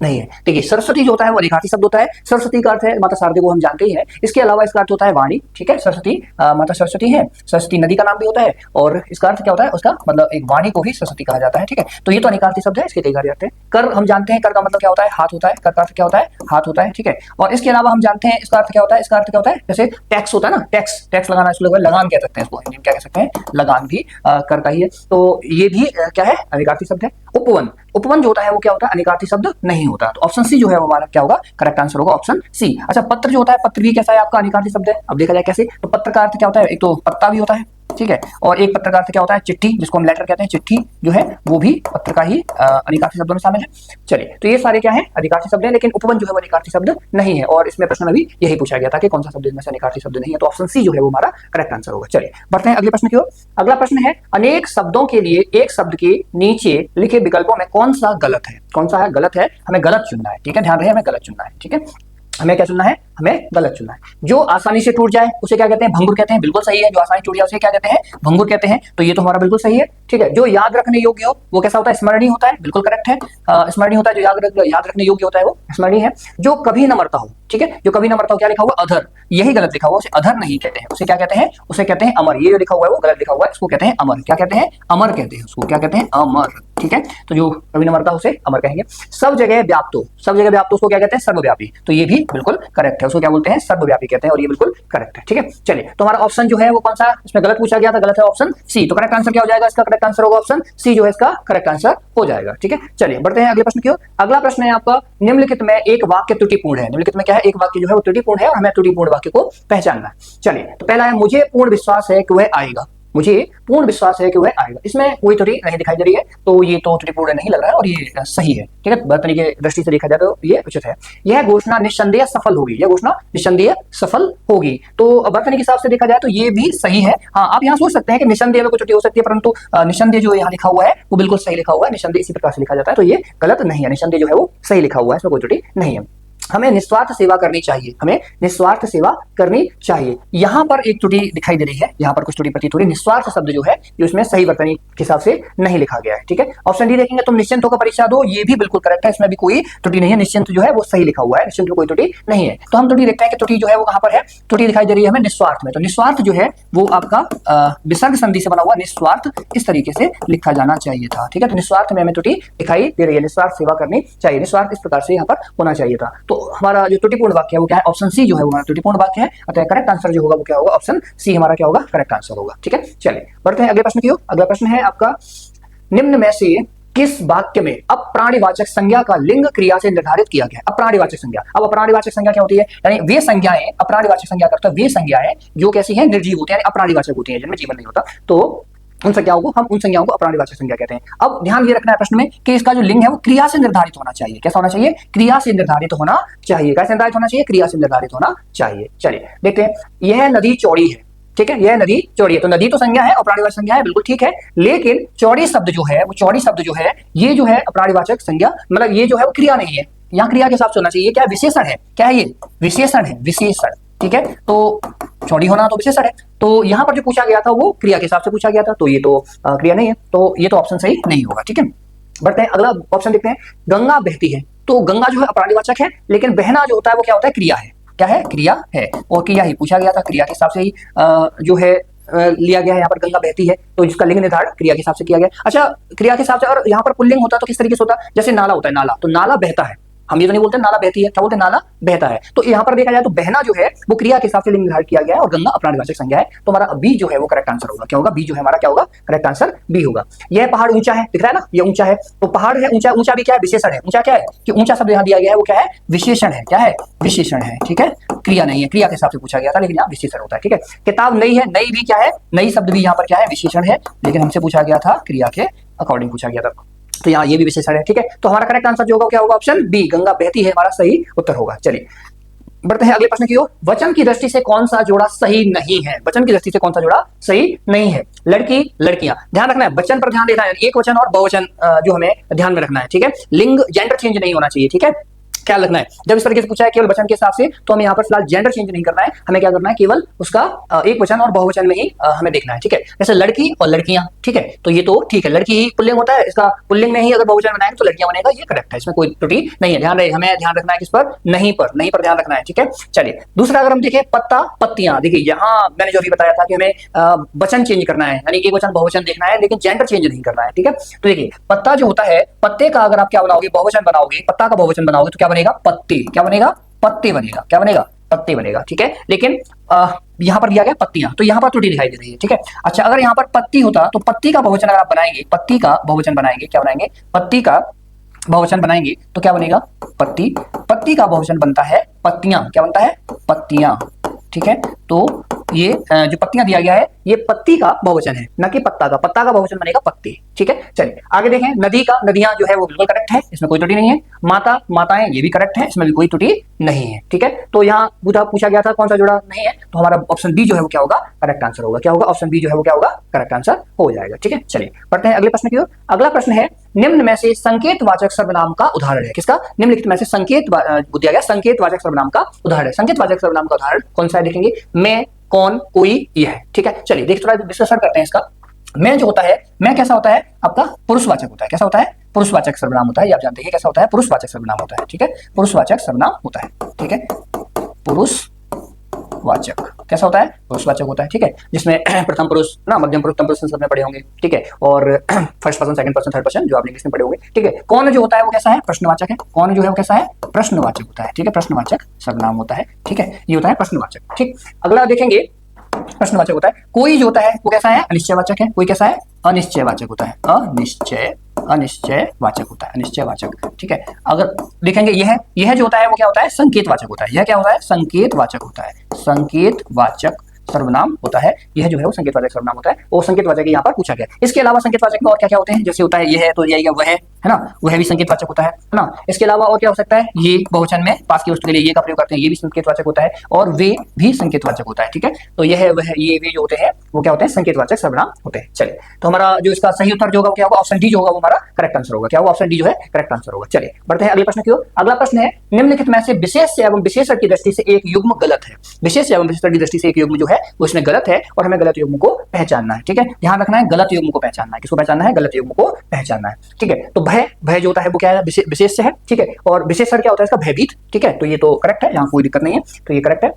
नहीं है। देखिए, सरस्वती जो होता है वो अनेकार्थी शब्द होता है। सरस्वती का अर्थ है माता शारदे को हम जानते ही हैं। इसके अलावा इसका अर्थ होता है वाणी। ठीक है, सरस्वती माता सरस्वती है, सरस्वती नदी का नाम भी होता है, और इसका अर्थ क्या होता है, उसका मतलब एक वाणी को ही सरस्वती कहा जाता है। ठीक है, तो ये तो अनेकार्थी शब्द है, इसके कई कार्य अर्थ हैं। कर हम जानते हैं, कर का मतलब क्या होता है, हाथ होता है। कर का अर्थ क्या होता है, हाथ होता है। ठीक है, और इसके अलावा हम जानते हैं इसका अर्थ क्या होता है, इसका अर्थ क्या होता है, जैसे टैक्स होता है ना, टैक्स, टैक्स लगाना, इसको लगान कह सकते हैं, इसको हिंदी में क्या कह सकते हैं, लगान भी कर का ही है। तो ये भी क्या है, अनेकार्थी शब्द है। उपवन, उपवन जो होता है वो क्या होता है, अनेकार्थी शब्द नहीं होता। तो ऑप्शन सी जो है वो हमारा क्या होगा, करेक्ट आंसर होगा ऑप्शन सी। अच्छा, पत्र जो होता है, पत्र भी कैसा है आपका, अनेकार्थी शब्द है। अब देखा जाए कैसे, तो पत्र का अर्थ क्या होता है, एक तो पत्ता भी होता है। ठीक है, और एक पत्र का अर्थ क्या होता है, चिट्ठी, जिसको हम लेटर कहते हैं, चिट्ठी जो है वो भी पत्र का ही अनेकार्थी शब्दों में शामिल है। चलिए, तो ये सारे क्या है, अनेकार्थी शब्द है, लेकिन उपवन जो है वो अनेकार्थी शब्द नहीं है। और इसमें प्रश्न अभी यही पूछा गया था कि कौन सा शब्द इसमें से अनेकार्थी शब्द नहीं है, तो ऑप्शन सी जो है वो हमारा करेक्ट आंसर होगा। चलिए बढ़ते हैं अगले प्रश्न की ओर। अगला प्रश्न है अनेक शब्दों के लिए एक शब्द के नीचे लिखे विकल्पों में कौन सा गलत है। कौन सा है, गलत है, हमें गलत चुनना है। ठीक है, ध्यान रहे, हमें गलत चुनना है। ठीक है, हमें क्या चुनना है, हमें गलत चुनना है। जो आसानी से टूट जाए उसे क्या कहते हैं, भंगुर कहते हैं, बिल्कुल सही है। जो आसानी टूट जाए उसे क्या कहते हैं, भंगुर कहते हैं, तो ये तो हमारा बिल्कुल सही है। ठीक है, जो याद रखने योग्य हो वो कैसा होता है, स्मरणीय होता है, बिल्कुल करेक्ट है। स्मरणीय होता है, जो याद रखने योग्य होता है वो स्मरणीय है। जो कभी न मरता हो, ठीक है, जो कभी न मरता हो, क्या लिखा हुआ, अधर, यही गलत लिखा हुआ, उसे अधर नहीं कहते हैं, उसे क्या कहते हैं, उसे कहते हैं अमर। ये जो लिखा हुआ है वो गलत लिखा हुआ है, इसको कहते हैं अमर। क्या कहते हैं, अमर कहते हैं उसको, क्या कहते हैं, अमर। ठीक है, तो जो कभी न मरता हो उसे अमर कहेंगे। सब जगह व्याप्तो, सब जगह व्याप्तो उसको क्या कहते हैं, सर्वव्यापी, तो ये भी बिल्कुल करेक्ट है, उसको क्या बोलते हैं, सर्वव्यापी कहते हैं, और ये बिल्कुल करेक्ट है। ठीक है, चलिए, तो हमारा ऑप्शन जो है वो कौन सा इसमें गलत पूछा गया था, गलत है ऑप्शन सी। तो करेक्ट आंसर क्या हो जाएगा, इसका करेक्ट आंसर होगा ऑप्शन सी जो है इसका करेक्ट आंसर हो जाएगा। ठीक है, चलिए बढ़ते हैं अगले प्रश्न की ओर। अगला प्रश्न है आपका निम्नलिखित में एक वाक्य त्रुटिपूर्ण है। निम्नलिखित में क्या है, एक वाक्य जो है वो त्रुटिपूर्ण है, और हमें त्रुटिपूर्ण वाक्य को पहचानना है। चलिए, तो पहला है मुझे पूर्ण विश्वास है कि वह आएगा। मुझे पूर्ण विश्वास है कि वह आएगा, इसमें कोई त्रुटि नहीं दिखाई दे रही है, तो ये तो त्रुटिपूर्ण नहीं लग रहा है, और ये सही है। ठीक है, वर्तनी के दृष्टि से देखा जाए तो ये उचित है। यह घोषणा निस्संदेह सफल होगी, यह घोषणा निस्संदेह सफल होगी, तो वर्तनी के हिसाब से देखा जाए तो ये भी सही है। हाँ, आप यहाँ सोच सकते हैं कि निस्संदेह में कोई त्रुटि हो सकती है, परंतु निस्संदेह जो यहाँ लिखा हुआ है वो बिल्कुल सही लिखा हुआ है। निस्संदेह इसी प्रकार से लिखा जाता है, तो ये गलत नहीं है। निस्संदेह जो है वो सही लिखा हुआ है, इसमें कोई त्रुटि नहीं है। हमें निस्वार्थ सेवा करनी चाहिए, हमें निस्वार्थ सेवा करनी चाहिए। यहाँ पर एक त्रुटि दिखाई दे रही है, यहाँ पर कुछ त्रुटि प्रतीत हो रही है। निस्वार्थ शब्द जो है ये उसमें सही वर्तनी के हिसाब से नहीं लिखा गया है। ठीक है, ऑप्शन डी देखेंगे, तुम निश्चिंत होकर परीक्षा दो, ये भी बिल्कुल करेक्ट है, इसमें भी कोई त्रुटि नहीं है। निश्चिंत जो है वो सही लिखा हुआ है, निश्चिंत में कोई त्रुटि नहीं है। तो हम त्रुटि देखते हैं कि त्रुटि जो है वो कहाँ पर है, त्रुटि दिखाई दे रही है हमें निस्वार्थ में। तो निस्वार्थ जो है वो आपका विसर्ग संधि से बना हुआ निस्वार्थ इस तरीके से लिखा जाना चाहिए था। ठीक है, तो निस्वार्थ में हमें त्रुटि दिखाई दे रही है, निस्वार्थ सेवा करनी चाहिए, निस्वार्थ इस प्रकार से यहाँ पर होना चाहिए था। तो हमारा जो त्रुटिपूर्ण वाक्य है वो क्या है, ऑप्शन सी जो है वो हमारा त्रुटिपूर्ण वाक्य है, अतः करेक्ट आंसर जो होगा वो क्या होगा, ऑप्शन सी हमारा क्या होगा, करेक्ट आंसर होगा। ठीक है, चलिए बढ़ते हैं अगले प्रश्न की ओर। अगला प्रश्न है आपका निम्न में से किस वाक्य में अप्राणिवाचक संज्ञा का लिंग क्रिया से निर्धारित किया गया है। अप्राणिवाचक संज्ञा, अब अप्राणिवाचक संज्ञा क्या होती है, यानी वे संज्ञाएं, अप्राणिवाचक संज्ञा करता है वे संज्ञाएं जो कैसी हैं, निर्जीव होती है, अप्राणिवाचक होती है, जिनमें जीवन नहीं होता, तो उन संज्ञाओं को हम उन संज्ञाओं को अप्राणिवाचक संज्ञा कहते हैं। अब ध्यान ये रखना है प्रश्न में कि इसका जो लिंग है वो क्रिया से निर्धारित होना चाहिए। कैसा होना चाहिए, क्रिया से निर्धारित होना चाहिए। कैसे निर्धारित होना चाहिए, क्रिया से निर्धारित होना चाहिए। चलिए देखते हैं, यह नदी चौड़ी है, ठीक है, यह नदी चौड़ी है, तो नदी तो संज्ञा है और प्राणिवाचक संज्ञा है, बिल्कुल ठीक है। लेकिन चौड़ी शब्द जो है, वो चौड़ी शब्द जो है, ये जो है प्राणिवाचक संज्ञा, मतलब ये जो है वो क्रिया नहीं है, यहाँ क्रिया के हिसाब से होना चाहिए। क्या है? विशेषण है। क्या है ये? विशेषण है, विशेषण। ठीक है, तो चौड़ी होना तो विशेषण है, तो यहाँ पर जो पूछा गया था वो क्रिया के हिसाब से पूछा गया था, तो ये तो क्रिया नहीं है, तो ये तो ऑप्शन सही नहीं होगा। ठीक है, बढ़ते हैं, अगला ऑप्शन देखते हैं। गंगा बहती है, तो गंगा जो है प्राणिवाचक है, लेकिन बहना जो होता है वो क्या होता है? क्रिया है। क्या है? क्रिया है, और क्रिया ही पूछा गया था, क्रिया के हिसाब से ही जो है लिया गया है। यहाँ पर गंगा बहती है, तो जिसका लिंग निर्धारण क्रिया के हिसाब से किया गया। अच्छा, क्रिया के हिसाब से, और यहाँ पर पुल्लिंग होता तो किस तरीके से होता? जैसे नाला होता है, नाला, तो नाला बहता है, हम ये तो नहीं बोलते नाला बहती है, क्या बोलते हैं? नाला बहता है। तो यहाँ पर देखा जाए तो बहना जो है वो क्रिया के हिसाब से लिंग निर्धारण किया गया है, और गंगा अपराधिवाचक संज्ञा है, तो हमारा बी जो है वो करेक्ट आंसर होगा। क्या होगा? बी जो है हमारा क्या होगा? करेक्ट आंसर बी होगा। यह पहाड़ ऊंचा है, दिख रहा है ना, ये ऊंचा है, तो पहाड़ है ऊंचा, ऊंचा भी क्या है? विशेषण है। ऊंचा क्या है? कि ऊंचा शब्द यहाँ दिया गया है वो क्या है? विशेषण है। क्या है? विशेषण है। ठीक है, क्रिया नहीं है, क्रिया के हिसाब से पूछा गया था, लेकिन यहाँ विशेषण होता है। ठीक है, किताब नई है, नई भी क्या है? नई शब्द भी यहाँ पर क्या है? विशेषण है, लेकिन हमसे पूछा गया था क्रिया के अकॉर्डिंग पूछा गया था, तो यहाँ ये भी विशेषण है। ठीक है, तो हमारा करेक्ट आंसर जो होगा क्या होगा? ऑप्शन बी, गंगा बहती है, हमारा सही उत्तर होगा। चलिए बढ़ते हैं अगले प्रश्न की ओर। वचन की दृष्टि से कौन सा जोड़ा सही नहीं है? वचन की दृष्टि से कौन सा जोड़ा सही नहीं है? लड़की, लड़कियां, ध्यान रखना है, वचन पर ध्यान देना है, एक वचन और बहुवचन जो हमें ध्यान में रखना है। ठीक है, लिंग जेंडर चेंज नहीं होना चाहिए। ठीक है, ख्याल रखना है। जब इस तरीके से पूछा है केवल वचन के हिसाब से, तो हमें यहाँ पर फिलहाल जेंडर चेंज नहीं करना है, हमें क्या करना है? केवल उसका एक वचन और बहुवचन में ही हमें देखना है। ठीक है, जैसे लड़की और लड़कियां, ठीक है, तो ये तो ठीक है, लड़की ही पुल्लिंग होता है, इसका पुल्लिंग में ही अगर बहुवचन बनाएंगे तो लड़कियां बनेगा, ये करेक्ट है, इसमें कोई त्रुटि नहीं है। ध्यान रहे, हमें ध्यान रखना है किस पर? नहीं पर, नहीं पर ध्यान रखना है। ठीक है, चलिए दूसरा अगर हम देखें, पत्ता, पत्तियां, देखिए यहाँ मैंने जो भी बताया था कि हमें वचन चेंज करना है, यानी एक वचन बहुवचन देखना है, लेकिन जेंडर चेंज नहीं करना है। ठीक है, तो देखिए पत्ता जो होता है, पत्ते का अगर आप क्या बनाओगे? बहुवचन बनाओगे, पत्ता का बहुवचन बनाओगे तो क्या बनेगा? पत्ते। क्या बनेगा? पत्ते बनेगा। क्या बनेगा? पत्ते बनेगा। ठीक है, लेकिन यहाँ पर दिया गया पत्तियां, तो यहाँ पर त्रुटि दिखाई दे रही है। ठीक है, अच्छा अगर यहाँ पर पत्ती होता तो पत्ती का बहुवचन अगर आप बनाएंगे, पत्ती का बहुवचन बनाएंगे, क्या बनाएंगे? पत्ती का बहुवचन बनाएंगे तो क्या बनेगा? पत्ती। पत्ती का बहुवचन बनता है पत्तियां। क्या बनता है? पत्तियां। ठीक है, तो ये जो पत्तियां दिया गया है, ये पत्ती का बहुवचन है, न कि पत्ता का। पत्ता का बहुवचन बनेगा पत्ती। ठीक है, चलिए आगे देखें। नदी का, नदियां जो है वो बिल्कुल करेक्ट है, इसमें कोई त्रुटि नहीं है। माता, माताएं, ये भी करेक्ट है, इसमें भी कोई त्रुटि नहीं है। ठीक है, तो यहाँ पूछा गया था कौन सा जोड़ा नहीं है, तो हमारा ऑप्शन बी जो है वो क्या होगा? करेक्ट आंसर होगा। क्या होगा? ऑप्शन बी जो है वो क्या होगा? करेक्ट आंसर हो जाएगा। ठीक है, चलिए बढ़ते हैं अगले प्रश्न की ओर। अगला प्रश्न है, निम्न में से संकेतवाचक सर्वनाम का उदाहरण है। किसका? निम्नलिखित में से संकेत दिया गया, संकेतवाचक सर्वनाम का उदाहरण है। संकेतवाचक सर्वनाम का उदाहरण कौन सा है? देखेंगे, मैं, कौन, कोई, यह। ठीक है, चलिए देख थोड़ा डिस्कशन करते हैं इसका। मैं जो होता है, मैं कैसा होता है? आपका पुरुषवाचक होता है। कैसा होता है? पुरुषवाचक सर्वनाम होता है, ये आप जानते हैं कैसा होता है? पुरुषवाचक सर्वनाम होता है। ठीक है, पुरुषवाचक सर्वनाम होता है। ठीक है, पुरुषवाचक कैसा होता है? पुरुषवाचक होता है। ठीक है, जिसमें प्रथम पुरुष ना, मध्यम पुरुष, उत्तम पुरुष सब में पढ़े होंगे। ठीक है, और first person, second person, third person जो आपने इंग्लिश में पढ़े होंगे। ठीक है, कौन जो होता है वो कैसा है? प्रश्नवाचक है। कौन जो है वो कैसा है? प्रश्नवाचक होता है। ठीक है, प्रश्नवाचक सर्वनाम होता है। ठीक है, ये होता है प्रश्नवाचक। ठीक, अगला देखेंगे, प्रश्नवाचक होता है। कोई जो होता है वो कैसा है? अनिश्चयवाचक है। कोई कैसा है? अनिश्चयवाचक होता है। अनिश्चयवाचक होता है, अनिश्चयवाचक। ठीक है, अगर देखेंगे यह जो होता है वो क्या होता है? संकेतवाचक होता है। यह क्या होता है? संकेतवाचक होता है। संकेतवाचक सर्वनाम होता है, यह जो है वो संकेतवाचक सर्वनाम होता है, और संकेतवाचक यहाँ पर पूछा गया। इसके अलावा संकेतवाचक में और क्या क्या होते हैं? जैसे होता है यह है तो यह वह है ना, वह भी संकेतवाचक होता है ना। इसके अलावा और क्या हो सकता है? ये बहुवचन में पास की वस्तु के लिए ये का प्रयोग करते हैं, ये भी संकेतवाचक होता है, और वे भी संकेतवाचक होता है। ठीक है, तो यह वह ये वे जो होते हैं वो क्या होते हैं? संकेतवाचक सर्वनाम होते हैं। चलिए, तो हमारा जो इसका सही उत्तर जो होगा क्या होगा? ऑप्शन डी जो होगा वो हमारा करेक्ट आंसर होगा। क्या होगा? ऑप्शन डी जो है करेक्ट आंसर होगा। चलिए बढ़ते हैं अगले प्रश्न की ओर। अगला प्रश्न है, निम्नलिखित में से विशेष एवं विशेषण की दृष्टि से एक युग्म गलत है। विशेष एवं विशेषण की दृष्टि से एक युग्म जो है वो इसमें गलत है, और हमें गलत युग्म को पहचानना है। ठीक है, ध्यान रखना है, गलत युग्म को पहचानना है। किसको पहचानना है? गलत युग्म को पहचानना है। ठीक है, तो भय, भय जो होता है वो क्या है? विशेष से है। ठीक है, और विशेषण क्या होता है इसका? भयभीत। ठीक है, तो ये तो करेक्ट है, यहाँ कोई दिक्कत नहीं है, तो ये करेक्ट है।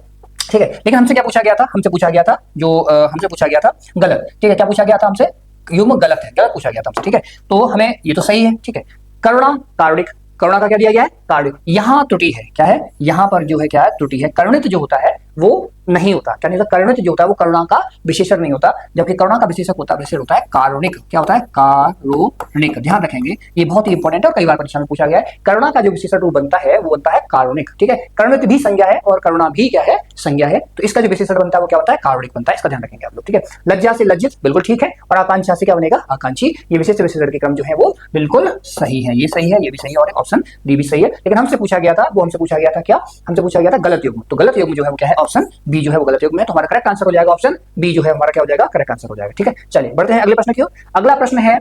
ठीक है, लेकिन हमसे क्या पूछा गया था? हमसे पूछा गया था हमसे पूछा गया था गलत। ठीक है, क्या पूछा गया था हमसे? युग्म गलत है, गलत पूछा गया था हमसे। ठीक है, तो हमें ये तो सही है। ठीक है, करुणा, कारुणिक, करुणा का क्या दिया गया है? कारुणिक। यहाँ त्रुटि है। क्या है? यहाँ पर जो है क्या है? त्रुटि है। करुणित जो होता है वो नहीं होता। क्या नहीं होता? करुणित जो होता है वो करुणा का विशेषण नहीं होता, जबकि करुणा का विशेषक होता है, विशेषण होता है कारुणिक। क्या होता है? कारुणिक। ध्यान रखेंगे, ये बहुत ही इंपॉर्टेंट है और कई बार परीक्षा में पूछा गया है। करुणा का जो विशेषण रूप बनता है वो बनता है कारुणिक। ठीक है, करुणित भी संज्ञा है और करुणा भी क्या है? संज्ञा है, तो इसका जो विशेषण बनता है वो क्या होता है? कारुणिक बनता है। इसका ध्यान रखेंगे आप लोग। ठीक है, लज्जा से लज्जित, बिल्कुल ठीक है, और आकांक्षा से क्या बनेगा? आकांक्षी। ये विशेष विशेषण के क्रम जो है वो बिल्कुल सही है। ये सही है, ये भी सही है, और ऑप्शन डी भी सही है। लेकिन हमसे पूछा गया था, वो हमसे पूछा गया था क्या? हमसे पूछा गया था गलत युग्म। तो गलत युग्म जो है वो क्या है? ऑप्शन बी जो है वो गलत युग में, तो हमारा करेक्ट आंसर हो जाएगा ऑप्शन बी जो है हमारा क्या हो जाएगा, करेक्ट आंसर हो जाएगा। ठीक है, चलिए बढ़ते हैं अगले प्रश्न की ओर। अगला प्रश्न है,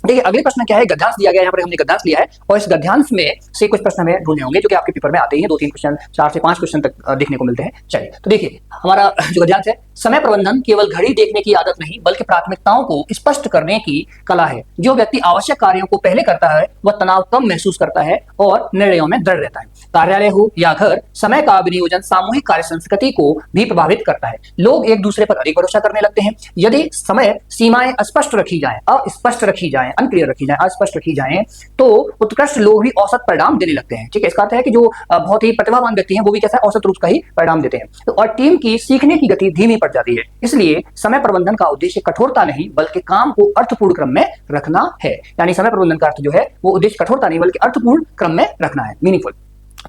देखिए अगले प्रश्न क्या है, गद्यांश दिया गया है, यहाँ पर हमने गद्यांश लिया है और इस गद्यांश में से कुछ प्रश्न हमें ढूंढने होंगे जो कि आपके पेपर में आते ही हैं, 2-3 क्वेश्चन, 4 से 5 क्वेश्चन तक देखने को मिलते हैं। चलिए तो देखिए हमारा जो गद्यांश है, समय प्रबंधन केवल घड़ी देखने की आदत नहीं बल्कि प्राथमिकताओं को स्पष्ट करने की कला है। जो व्यक्ति आवश्यक कार्यों को पहले करता है वह तनाव कम महसूस करता है और निर्णयों में दृढ़ रहता है। कार्यालय हो या घर, समय का विनियोजन सामूहिक कार्य संस्कृति को भी प्रभावित करता है। लोग एक दूसरे पर अधिक भरोसा करने लगते हैं। यदि समय सीमाएं अस्पष्ट रखी जाएं, अस्पष्ट रखी जाएं, अनक्लियर रखी जाएं, अस्पष्ट रखी जाएं, तो उत्कृष्ट लोग भी औसत परिणाम देने लगते हैं। ठीक है, इसका अर्थ है कि जो बहुत ही प्रतिभावान व्यक्ति हैं वो भी कैसा औसत रूप का ही परिणाम देते हैं। तो और टीम की सीखने की गति धीमी पड़ जाती है। इसलिए समय प्रबंधन का उद्देश्य कठोरता नहीं बल्कि काम को अर्थपूर्ण क्रम में रखना है। यानी समय प्रबंधन का अर्थ जो है वो उद्देश्य कठोरता नहीं बल्कि अर्थपूर्ण क्रम में रखना है, मीनिंगफुल।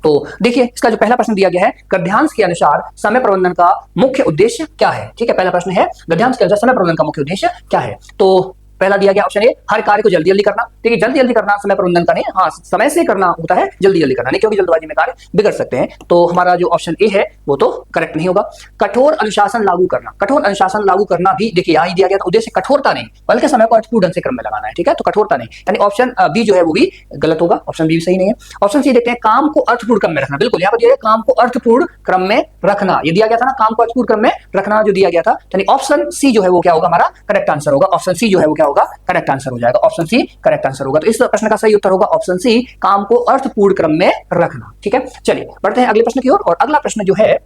तो देखिए इसका जो पहला प्रश्न दिया गया है, गद्यांश के अनुसार समय प्रबंधन का मुख्य उद्देश्य क्या है। ठीक है, पहला प्रश्न है गद्यांश के अनुसार समय प्रबंधन का मुख्य उद्देश्य क्या है। तो पहला दिया गया ऑप्शन ए, हर कार्य को जल्दी जल्दी करना। देखिए जल्दी जल्दी करना समय प्रबंधन का नहीं, हाँ समय से करना होता है, जल्दी जल्दी करना नहीं, क्योंकि जल्दबाजी में कार्य बिगड़ सकते हैं। तो हमारा जो ऑप्शन ए है वो तो करेक्ट नहीं होगा। कठोर अनुशासन लागू करना, कठोर अनुशासन लागू करना भी देखिए यहाँ ही दिया गया था, उद्देश्य कठोरता नहीं बल्कि समय को अर्थपूर्ण ढंग से क्रम में लगाना है। ठीक है, तो कठोरता नहीं, यानी ऑप्शन बी जो है वो भी गलत होगा, ऑप्शन बी सही नहीं है। ऑप्शन सी देखते हैं, काम को अर्थपूर्ण क्रम में रखना, बिल्कुल यहाँ पर दिया गया काम को अर्थपूर्ण क्रम में रखना, ये दिया गया था ना, काम को अर्थपूर्ण क्रम में रखना जो दिया गया था, यानी ऑप्शन सी जो है वो क्या होगा, हमारा करेक्ट आंसर होगा। ऑप्शन सी जो है वो क्या होगा, करेक्ट आंसर हो जाएगा, ऑप्शन सी करेक्ट आंसर होगा। तो इस प्रश्न का सही उत्तर होगा ऑप्शन सी, काम को अर्थपूर्ण क्रम में रखना। ठीक है, चलिए बढ़ते हैं अगले प्रश्न की ओर। और अगला प्रश्न जो है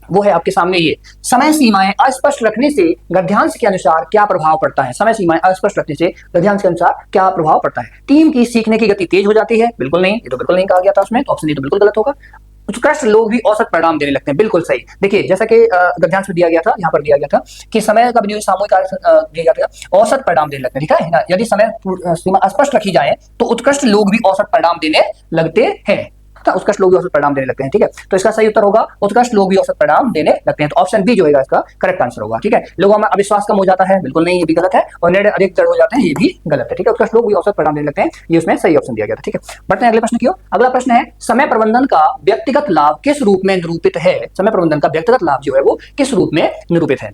वो है आपके सामने ये, समय सीमाएं अस्पष्ट रखने से गद्यांश के अनुसार क्या प्रभाव पड़ता है। समय सीमाएं अस्पष्ट रखने से गद्यांश के अनुसार क्या प्रभाव पड़ता है। टीम की सीखने की गति तेज हो जाती है, बिल्कुल नहीं, ये तो बिल्कुल नहीं कहा गया था उसमें, तो ऑप्शन डी तो बिल्कुल गलत होगा। उत्कृष्ट लोग भी औसत परिणाम देने लगते हैं, बिल्कुल सही। देखिए जैसा कि गद्यांश में दिया गया था, यहाँ पर दिया गया था कि समय का विनियोग सामूहिक कार्य दिया गया था, औसत परिणाम देने लगते हैं। ठीक है ना, यदि समय सीमा स्पष्ट रखी जाए तो उत्कृष्ट लोग भी औसत परिणाम देने लगते हैं, उत्कृष्ट लोग भी औसत परिणाम देने लगते हैं। ठीक है, तो इसका सही उत्तर होगा उत्कृष्ट लोग भी औसत परिणाम देने लगते हैं, तो ऑप्शन बी जो है इसका करेक्ट आंसर होगा। ठीक है, लोगों में अविश्वास कम हो जाता है, बिल्कुल नहीं, ये भी गलत है। और निर्णय अधिक दृढ़ हो जाते हैं, ये भी गलत है। ठीक है, उत्कृष्ट लोग भी औसत परिणाम देने लगते हैं, ये उसमें सही ऑप्शन दिया गया था। ठीक है, बढ़ते हैं अगले प्रश्न की ओर। अगला प्रश्न है, समय प्रबंधन का व्यक्तिगत लाभ किस रूप में निरूपित है। समय प्रबंधन का व्यक्तिगत लाभ जो है वो किस रूप में निरूपित है।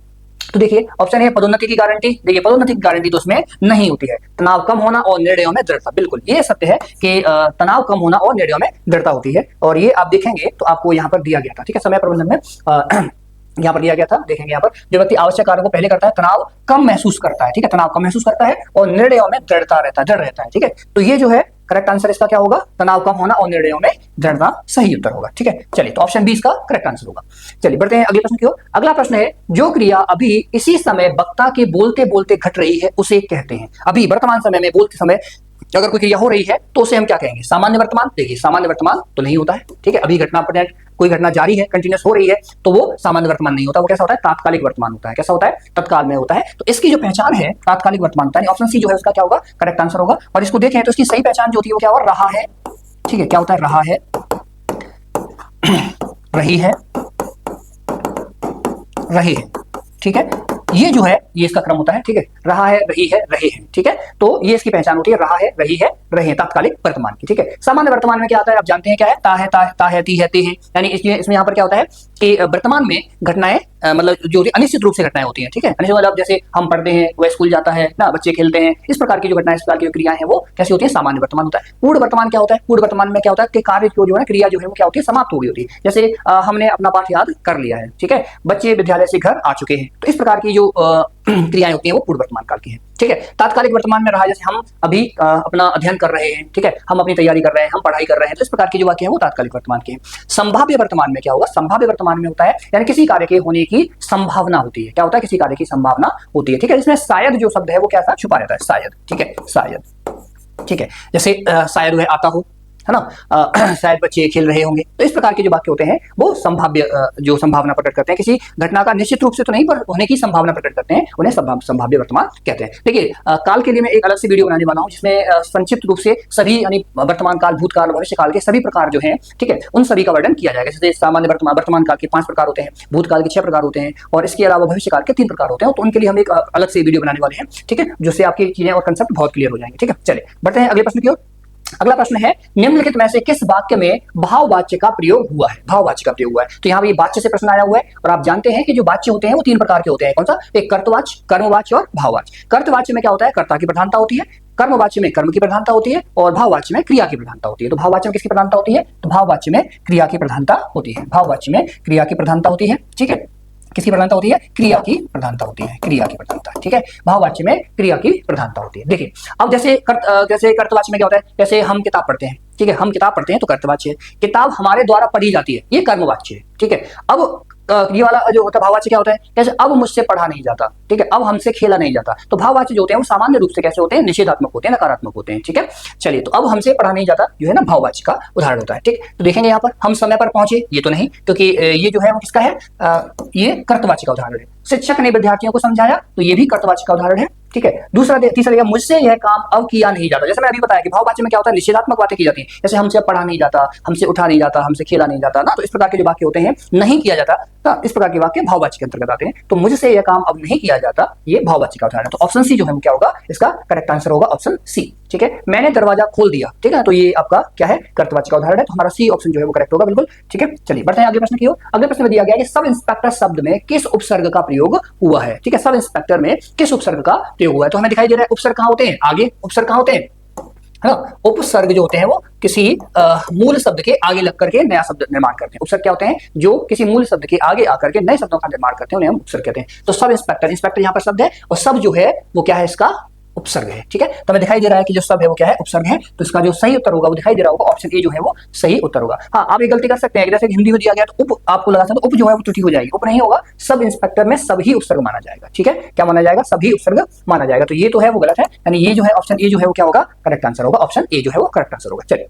तो देखिए ऑप्शन है पदोन्नति की गारंटी। देखिए पदोन्नति की गारंटी तो उसमें नहीं होती है। तनाव कम होना और निर्णयों में दृढ़ता, बिल्कुल ये सत्य है कि तनाव कम होना और निर्णयों में दृढ़ता होती है, और ये आप देखेंगे तो आपको यहाँ पर दिया गया था। ठीक है, समय प्रबंधन में यहाँ पर दिया गया था, देखेंगे यहाँ पर, जो व्यक्ति आवश्यक कार्यों को पहले करता है तनाव कम महसूस करता है। ठीक है, तनाव कम महसूस करता है और निर्णयों में दृढ़ता रहता है, दृढ़ रहता है। ठीक है, तो ये जो है करेक्ट आंसर इसका क्या होगा, तनाव कम होना और निर्णयों में दृढ़ता सही उत्तर होगा। ठीक है, चलिए तो ऑप्शन बी इसका करेक्ट आंसर होगा। चलिए बढ़ते हैं अगले प्रश्न की ओर। अगला प्रश्न है, जो क्रिया अभी इसी समय वक्ता के बोलते बोलते घट रही है उसे कहते हैं। अभी वर्तमान समय में बोलते समय अगर कोई क्रिया हो रही है तो उसे हम क्या कहेंगे, सामान्य वर्तमान। देखिए सामान्य वर्तमान तो नहीं होता है। ठीक है, अभी घटना कोई घटना जारी है, कंटिन्यूस हो रही है, तो वो सामान्य वर्तमान नहीं होता, वो कैसा होता है, तात्कालिक वर्तमान होता है। कैसा होता है, तत्काल में होता है। तो इसकी जो पहचान है तात्कालिक वर्तमान होता है, ऑप्शन सी जो है उसका क्या होगा, करेक्ट आंसर होगा। और इसको देखें तो इसकी सही पहचान जो होती है वो क्या होगा, रहा है। ठीक है, क्या होता है, रहा है, रही है, रहे है। ठीक है, ये जो है ये इसका क्रम होता है। ठीक है, रहा है, रही है, रहे हैं। ठीक है, तो ये इसकी पहचान होती है, रहा है, रही है, रहे, तात्कालिक वर्तमान की। ठीक है, सामान्य वर्तमान में क्या आता है, आप जानते हैं क्या है, ता है, ता है, ती है, ते है, यानी इसमें यहाँ पर क्या होता है कि वर्तमान में घटनाएं मतलब जो अनिश्चित रूप से घटनाएं होती हैं। ठीक है, अनिश्चित मतलब जैसे हम पढ़ते हैं, वह स्कूल जाता है ना, बच्चे खेलते हैं, इस प्रकार की जो घटनाएं, इस प्रकार की जो क्रियाएं हैं वो कैसी होती है, सामान्य वर्तमान होता है। पूर्ण वर्तमान क्या होता है, पूर्ण वर्तमान में क्या होता है कि कार्य जो है क्रिया जो है वो क्या होती है, समाप्त हो गई होती है। जैसे हमने अपना पाठ याद कर लिया है, ठीक है, बच्चे विद्यालय से घर आ चुके हैं, तो इस प्रकार की जो क्रियाएं होती हैं वो पूर्व वर्तमान काल की हैं। ठीक है, तात्कालिक वर्तमान में रहा, जैसे हम अभी अपना अध्ययन कर रहे हैं, ठीक है, हम अपनी तैयारी कर रहे हैं, हम पढ़ाई कर रहे हैं, तो इस प्रकार के जो वाक्य हैं वो तात्कालिक वर्तमान के हैं। संभाव्य वर्तमान में क्या होगा, संभाव्य वर्तमान में होता है यानी किसी कार्य के होने की संभावना होती है। क्या होता है, किसी कार्य की संभावना होती है। ठीक है, इसमें शायद जो शब्द है वो क्या छुपा रहता है, शायद। ठीक है, शायद। ठीक है, जैसे शायद वह आता हो, है ना, शायद बच्चे खेल रहे होंगे, तो इस प्रकार के जो वाक्य होते हैं वो संभाव्य जो संभावना प्रकट करते हैं, किसी घटना का निश्चित रूप से तो नहीं पर होने की संभावना प्रकट करते हैं, उन्हें संभाव्य वर्तमान कहते हैं। देखिए काल के लिए मैं एक अलग से वीडियो बनाने वाला हूं जिसमें संक्षिप्त रूप से सभी यानी वर्तमान काल, भूतकाल, भविष्य काल के सभी प्रकार जो हैं, ठीक है, उन सभी का वर्णन किया जाएगा। जैसे सामान्य वर्तमान काल के 5 प्रकार होते हैं, भूतकाल के 6 प्रकार होते हैं, और इसके अलावा भविष्य काल के 3 प्रकार होते हैं, तो उनके लिए हम एक अलग से वीडियो बनाने वाले हैं। ठीक है, जिससे आपकी चीजें और कंसेप्ट बहुत क्लियर हो जाएंगे। ठीक है, चलिए बढ़ते हैं अगले प्रश्न की ओर। अगला प्रश्न है, निम्नलिखित में से किस वाक्य में भाववाच्य का प्रयोग हुआ है? भाववाच्य का प्रयोग हुआ है। तो यहाँ पे वाच्य से प्रश्न आया हुआ है और आप जानते हैं कि जो वाच्य होते हैं वो तीन प्रकार के होते हैं। कौन सा? एक कर्तवाच्य, कर्मवाच्य और भाववाच्य। कर्तवाच्य में क्या होता है? कर्ता की प्रधानता होती है। कर्मवाच्य में कर्म की प्रधानता होती है और भाववाच्य में क्रिया की प्रधानता होती है। तो भाववाच्य में किसकी प्रधानता होती है? तो भाववाच्य में क्रिया की प्रधानता होती है। भाववाच्य में क्रिया की प्रधानता होती है। ठीक है, किसकी प्रधानता होती है? क्रिया की प्रधानता होती है। क्रिया की प्रधानता, ठीक है। भाववाच्य में क्रिया की प्रधानता होती है। देखिए अब जैसे कर्तवाच्य में क्या होता है? जैसे हम किताब पढ़ते हैं, ठीक है, हम किताब पढ़ते हैं तो कर्तवाच्य है। किताब हमारे द्वारा पढ़ी जाती है, ये कर्मवाच्य है। ठीक है, अब ये वाला जो होता है भाववाच्य क्या होता है? जैसे अब मुझसे पढ़ा नहीं जाता, ठीक है, अब हमसे खेला नहीं जाता। तो भाववाच्य जो होते हैं वो सामान्य रूप से कैसे होते हैं? निषेधात्मक होते हैं, नकारात्मक होते हैं। ठीक है, चलिए, तो अब हमसे पढ़ा नहीं जाता जो है ना भाववाच्य का उदाहरण होता है। ठीक, तो देखेंगे यहाँ पर हम समय पर पहुंचे, ये तो नहीं, क्योंकि ये जो है वो किसका है? ये कर्तवाच्य का उदाहरण है। शिक्षक ने विद्यार्थियों को समझाया, तो ये भी कर्तवाच्य का उदाहरण है। ठीक है, तीसरा देखिए, मुझसे यह काम अब किया नहीं जाता। जैसे मैं अभी बताया कि भाववाच्य में क्या होता है? निषेधात्मक बातें की जाती हैं। जैसे हमसे पढ़ा नहीं जाता, हमसे उठा नहीं जाता, हमसे खेला नहीं जाता ना, तो इस प्रकार के जो वाक्य होते हैं, नहीं किया जाता, तो इस प्रकार के वाक्य भाववाच्य के अंतर्गत आते हैं। तो मुझसे यह काम अब नहीं किया जाता, ये भाववाच्य का उदाहरण है। तो ऑप्शन सी जो है वो क्या होगा? इसका करेक्ट आंसर होगा ऑप्शन सी। ठीक है, मैंने दरवाजा खोल दिया, ठीक है, तो ये आपका क्या है? कर्तवाच्य का उदाहरण है। तो हमारा सी ऑप्शन जो है वो करेक्ट होगा, बिल्कुल। ठीक है, चलिए बढ़ते हैं अगले प्रश्न की ओर। अगले प्रश्न में दिया गया है कि सब इंस्पेक्टर शब्द में किस उपसर्ग का प्रयोग हुआ है? ठीक है, सब इंस्पेक्टर में किस उपसर्ग का प्रयोग हुआ है? तो हमें दिखाई दे रहा है उपसर्ग कहाँ होते हैं? आगे उपसर्ग कहाँ होते हैं? है ना, उपसर्ग जो होते हैं वो किसी मूल शब्द के आगे लग करके नया शब्द निर्माण करते हैं। उपसर्ग क्या होते हैं? जो किसी मूल शब्द के आगे आकर के नए शब्दों का निर्माण करते हैं, उन्हें हम उपसर्ग कहते हैं। तो सब इंस्पेक्टर, इंस्पेक्टर यहाँ पर शब्द है और सब जो है वो क्या है? इसका उपसर्ग है। ठीक है, तो हमें दिखाई दे रहा है कि जो सब है वो क्या है? उपसर्ग है। तो इसका जो सही उत्तर होगा वो दिखाई दे रहा होगा, ऑप्शन ए जो है वो सही उत्तर होगा। हाँ, आप एक गलती कर सकते हैं, जैसे हिंदी में दिया गया तो उप आपको लगा था, तो उप जो है वो त्रुटि हो जाएगी, उप नहीं होगा, सब इंस्पेक्टर में सभी उपसर्ग माना जाएगा। ठीक है, क्या माना जाएगा? सभी उपसर्ग माना जाएगा। तो ये तो है वो गलत है, यानी ये जो है ऑप्शन ए जो है वो क्या होगा? करेक्ट आंसर होगा, ऑप्शन ए जो है वो करेक्ट आंसर होगा। चलिए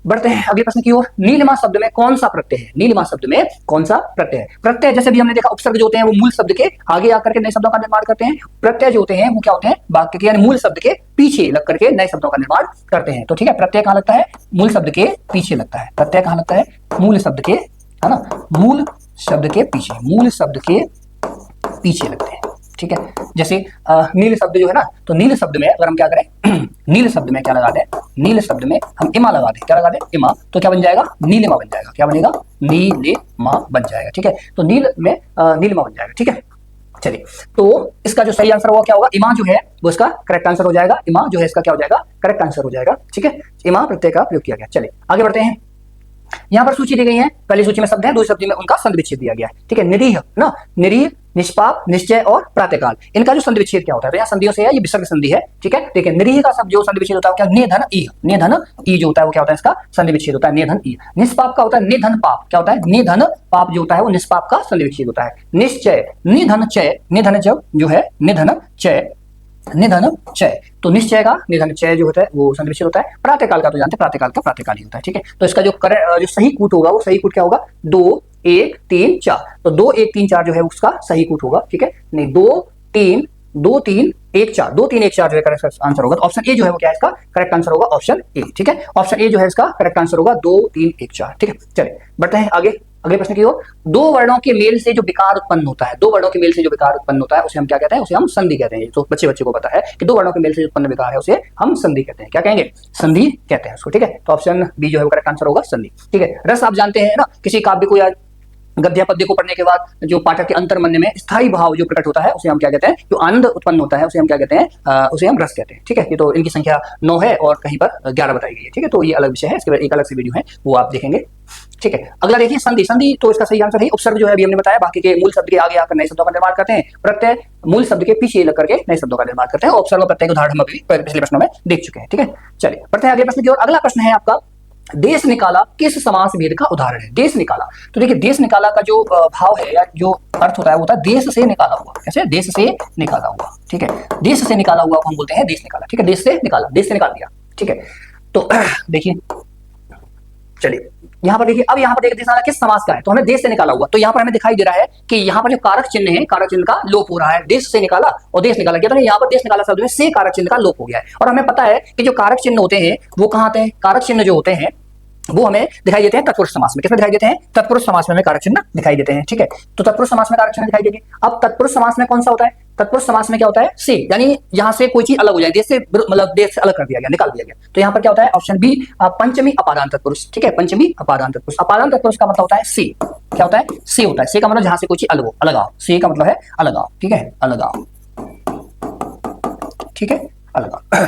बढ़ते हैं अगले प्रश्न की ओर। नीलिमा शब्द में कौन सा प्रत्यय है? नीलिमा शब्द में कौन सा प्रत्यय है? प्रत्यय जैसे भी हमने देखा, उपसर्ग जो होते हैं वो मूल शब्द के आगे आकर के नए शब्दों का निर्माण करते हैं। प्रत्यय जो होते हैं वो क्या होते हैं? वाक्य के यानी मूल शब्द के पीछे लग करके नए शब्दों का निर्माण करते हैं। तो ठीक है, प्रत्यय कहाँ लगता है? मूल शब्द के पीछे लगता है। प्रत्यय कहाँ लगता है? मूल शब्द के, है ना, मूल शब्द के पीछे, मूल शब्द के पीछे लगते हैं। ठीक है, जैसे नील शब्द जो है ना, तो नील शब्द में अगर हम क्या करें नील शब्द में क्या लगा दें? नील शब्द में हम इमा लगा दें। क्या लगा दें? इमा, तो क्या बन जाएगा? नीलिमा बन जाएगा। क्या बनेगा? नीलिमा बन जाएगा। ठीक है, तो नील में नीलिमा बन जाएगा। ठीक है, चलिए, तो इसका जो सही आंसर होगा क्या होगा? इमा जो है वो इसका करेक्ट आंसर हो जाएगा। इमा जो है इसका क्या हो जाएगा? करेक्ट आंसर हो जाएगा। ठीक है, इमा प्रत्यय का प्रयोग किया गया। चलिए आगे बढ़ते हैं। यहाँ पर सूची दी गई है, पहली सूची में शब्द है, दूसरी सूची में उनका संधि विच्छेद दिया गया है। ठीक है, निरीह ना, निरीह, निष्पाप, निश्चय और प्रातःकाल, इनका जो संधि विच्छेद क्या होता है? तो यहाँ संधियों से है, ये विसर्ग संधि है। ठीक है, देखिए निरीह का शब्द जो संधि विच्छेद होता है क्या? निधन ई, निधन ई जो होता है वो क्या होता है? इसका संधि विच्छेद होता है, निधन ई। निष्पाप का होता है निधन पाप, क्या होता है? निधन पाप जो होता है वो निष्पाप का संधि विच्छेद होता है। निश्चय, निधन चय, निधन जो है निधन चय, निधन चय, तो निश्चय का निधन चय जो होता है वो संधि विच्छेद होता है। प्रातःकाल का तो जानते हैं, प्रातःकाल का प्रातःकाल ही होता है। ठीक है, तो इसका जो सही कूट होगा वो सही कूट क्या होगा? 2 1 3 4, तो 2 1 3 4 जो है उसका सही कूट होगा। ठीक है, नहीं 2 3 2 3 1 4, 2 3 1 4 जो है करेक्ट आंसर होगा। तो ऑप्शन ए जो है वो क्या है? इसका करेक्ट आंसर होगा ऑप्शन ए। ठीक है, ऑप्शन ए जो है इसका करेक्ट आंसर होगा 2 3 1 4। ठीक है, चलिए बढ़ते हैं आगे अगले प्रश्न की ओर। दो वर्णों के मेल से जो विकार उत्पन्न होता है, दो वर्णों के मेल से जो विकार उत्पन्न होता है उसे हम क्या कहते हैं? उसे हम संधि कहते हैं। तो बच्चे को पता है कि दो वर्णों के मेल से उत्पन्न विकार है उसे हम संधि कहते हैं। क्या कहेंगे? संधि कहते हैं उसको। ठीक है, तो ऑप्शन बी जो है वो करेक्ट आंसर होगा, संधि। ठीक है, रस आप जानते हैं ना, किसी काव्य को या गद्य पद्य को पढ़ने के बाद जो पाठक के अंतर्मन में स्थायी भाव जो प्रकट होता है उसे हम क्या कहते हैं? जो आनंद उत्पन्न होता है उसे हम क्या कहते हैं? उसे हम रस कहते हैं। ठीक है, ये तो इनकी संख्या 9 है और कहीं पर 11 बताई गई है। ठीक है, तो ये अलग विषय है, इसके बाद एक अलग से वीडियो है वो आप देखेंगे। ठीक है, अगला देखिए संधि। संधि तो इसका सही आंसर है उपसर्ग जो है अभी हमने बताया, बाकी के मूल शब्द के आगे आकर नए शब्दों का निर्माण करते हैं। प्रत्यय मूल शब्द के पीछे लग करके नए शब्दों का निर्माण करते हैं। उपसर्ग और प्रत्यय के उदाहरण हम अभी पिछले प्रश्नों में देख चुके हैं। ठीक है, चलिए बढ़ते हैं अगले प्रश्न की ओर। अगला प्रश्न है आपका, देश निकाला किस समास भेद का उदाहरण है? देश निकाला, तो देखिए देश निकाला का जो भाव है या जो अर्थ होता है वो होता है देश से निकाला हुआ। कैसे? देश से निकाला हुआ। ठीक है, देश से निकाला हुआ को हम बोलते हैं देश निकाला। ठीक है, देश से निकाला, देश से निकाल दिया। ठीक है, तो देखिए चलिए यहाँ पर देखिए, अब यहाँ पर देखिए देश निकाला किस समास का है? तो हमें देश से निकाला हुआ, तो यहाँ पर हमें दिखाई दे रहा है कि यहाँ पर जो कारक चिन्ह है, कारक चिन्ह का लोप हो रहा है। देश से निकाला और देश निकाला गया, तो यहाँ पर देश निकाला शब्द में से कारक चिन्ह का लोप हो गया है। और हमें पता है कि जो कारक चिन्ह होते हैं वो कहाँ आते हैं? कारक चिन्ह जो होते हैं वो हमें दिखाई देते हैं तत्पुरुष समास में। किसमें दिखाई देते हैं? तत्पुरुष समास में हमें कारक चिन्ह दिखाई देते हैं। ठीक है, तो तत्पुरुष समास में कारक चिन्ह दिखाई देंगे। अब तत्पुरुष समास में कौन सा होता है? तत्पुरुष समास में क्या होता है? से, यानी यहां से कोई चीज अलग हो जाए, देश से मतलब देश से अलग कर दिया गया, निकाल दिया गया। तो यहाँ पर क्या होता है? ऑप्शन बी पंचमी अपादान तत्पुरुष। ठीक है, पंचमी अपादान तत्पुरुष। अपादान तत्पुरुष का मतलब होता है से। क्या होता है? से होता है। से का मतलब जहां से कोई चीज अलग हो, अलग आओ। से का मतलब है अलग आओ। ठीक है, अलग आओ। ठीक है, अलग आओ।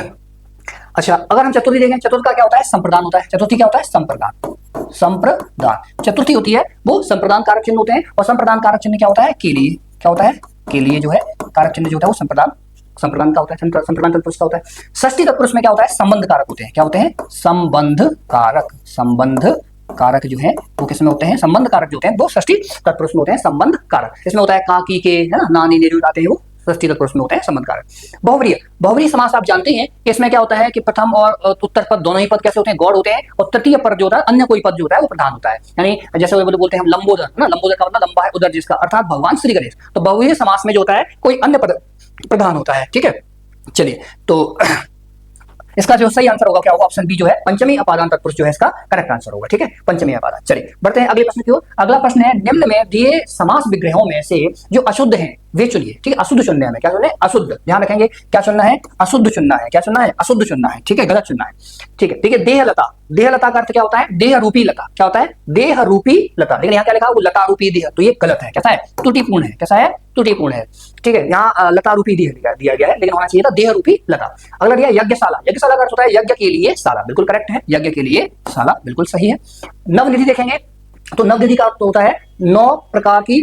अच्छा, अगर हम चतुर्थी देखें, चतुर्थ का क्या होता है? संप्रदान होता है। चतुर्थी क्या होता है? संप्रदान। संप्रदान चतुर्थी होती है वो संप्रदान कारक चिन्ह होते हैं। और संप्रदान कारक चिन्ह क्या होता है? के लिए। क्या होता है? के लिए जो है कारक चिन्ह जो होता है वो संप्रदान का होता है, संप्रदान तत्पुरुष का होता है। षष्ठी तत्पुरुष में क्या होता है? संबंध कारक होते हैं। क्या होते हैं? संबंध कारक। संबंध कारक जो है वो किसमें होते हैं? संबंध कारक जो होते हैं वो षष्ठी तत्पुरुष में होते हैं। संबंध कारक इसमें होता है का, की, के, है ना, नानी, नेरी आते हैं, वो षष्ठी तत्पुरुष में होते हैं संबंध कारक। बहुव्रीहि, बहुव्रीहि समास आप जानते हैं कि इसमें क्या होता है कि प्रथम और उत्तर पद दोनों ही पद कैसे होते हैं? गौड़ होते हैं। और तृतीय पद जो होता है, अन्य कोई पद जो होता है वो प्रधान होता है। यानी जैसे वो बोलते हैं हम लंबोदर, ना, लंबोदर का मतलब लंबा है उदर जिसका, अर्थात भगवान श्री गणेश। तो बहुव्रीहि समास में जो होता है कोई अन्य पद प्रधान होता है। ठीक है, चलिए, तो इसका जो सही आंसर होगा क्या होगा? ऑप्शन बी जो है पंचमी अपादान तत्पुरुष जो है इसका करेक्ट आंसर होगा। ठीक है, पंचमी अपादान। चलिए बढ़ते हैं अगले प्रश्न की ओर। अगला प्रश्न है, निम्न में दिए समास विग्रहों में से जो अशुद्ध हैं वे चुनिए। ठीक है, अशुद्ध चुनने हमें, क्या चुनना है? अशुद्ध। ध्यान रखेंगे, क्या चुनना है? अशुद्ध चुनना है। क्या चुनना है? अशुद्ध चुनना है। ठीक है, गलत चुनना है। ठीक है, ठीक है। देहलता, देहलता का अर्थ क्या होता है? देह रूपी लता। क्या होता है? देह रूपी लता। लेकिन यहाँ क्या लिखा है? वो लता रूपी देह, तो ये गलत है। कैसा है? त्रुटिपूर्ण है। कैसा है? त्रुटिपूर्ण है। ठीक है, यहाँ लता रूपी देह दिया गया है, लेकिन होना चाहिए था देह रूपी लता। अगला दिया यज्ञशाला। यज्ञशाला का अर्थ होता है यज्ञ के लिए शाला। बिल्कुल करेक्ट है, यज्ञ के लिए शाला, बिल्कुल सही है। नवनिधि देखेंगे तो नवनिधि का अर्थ होता है 9 प्रकार की,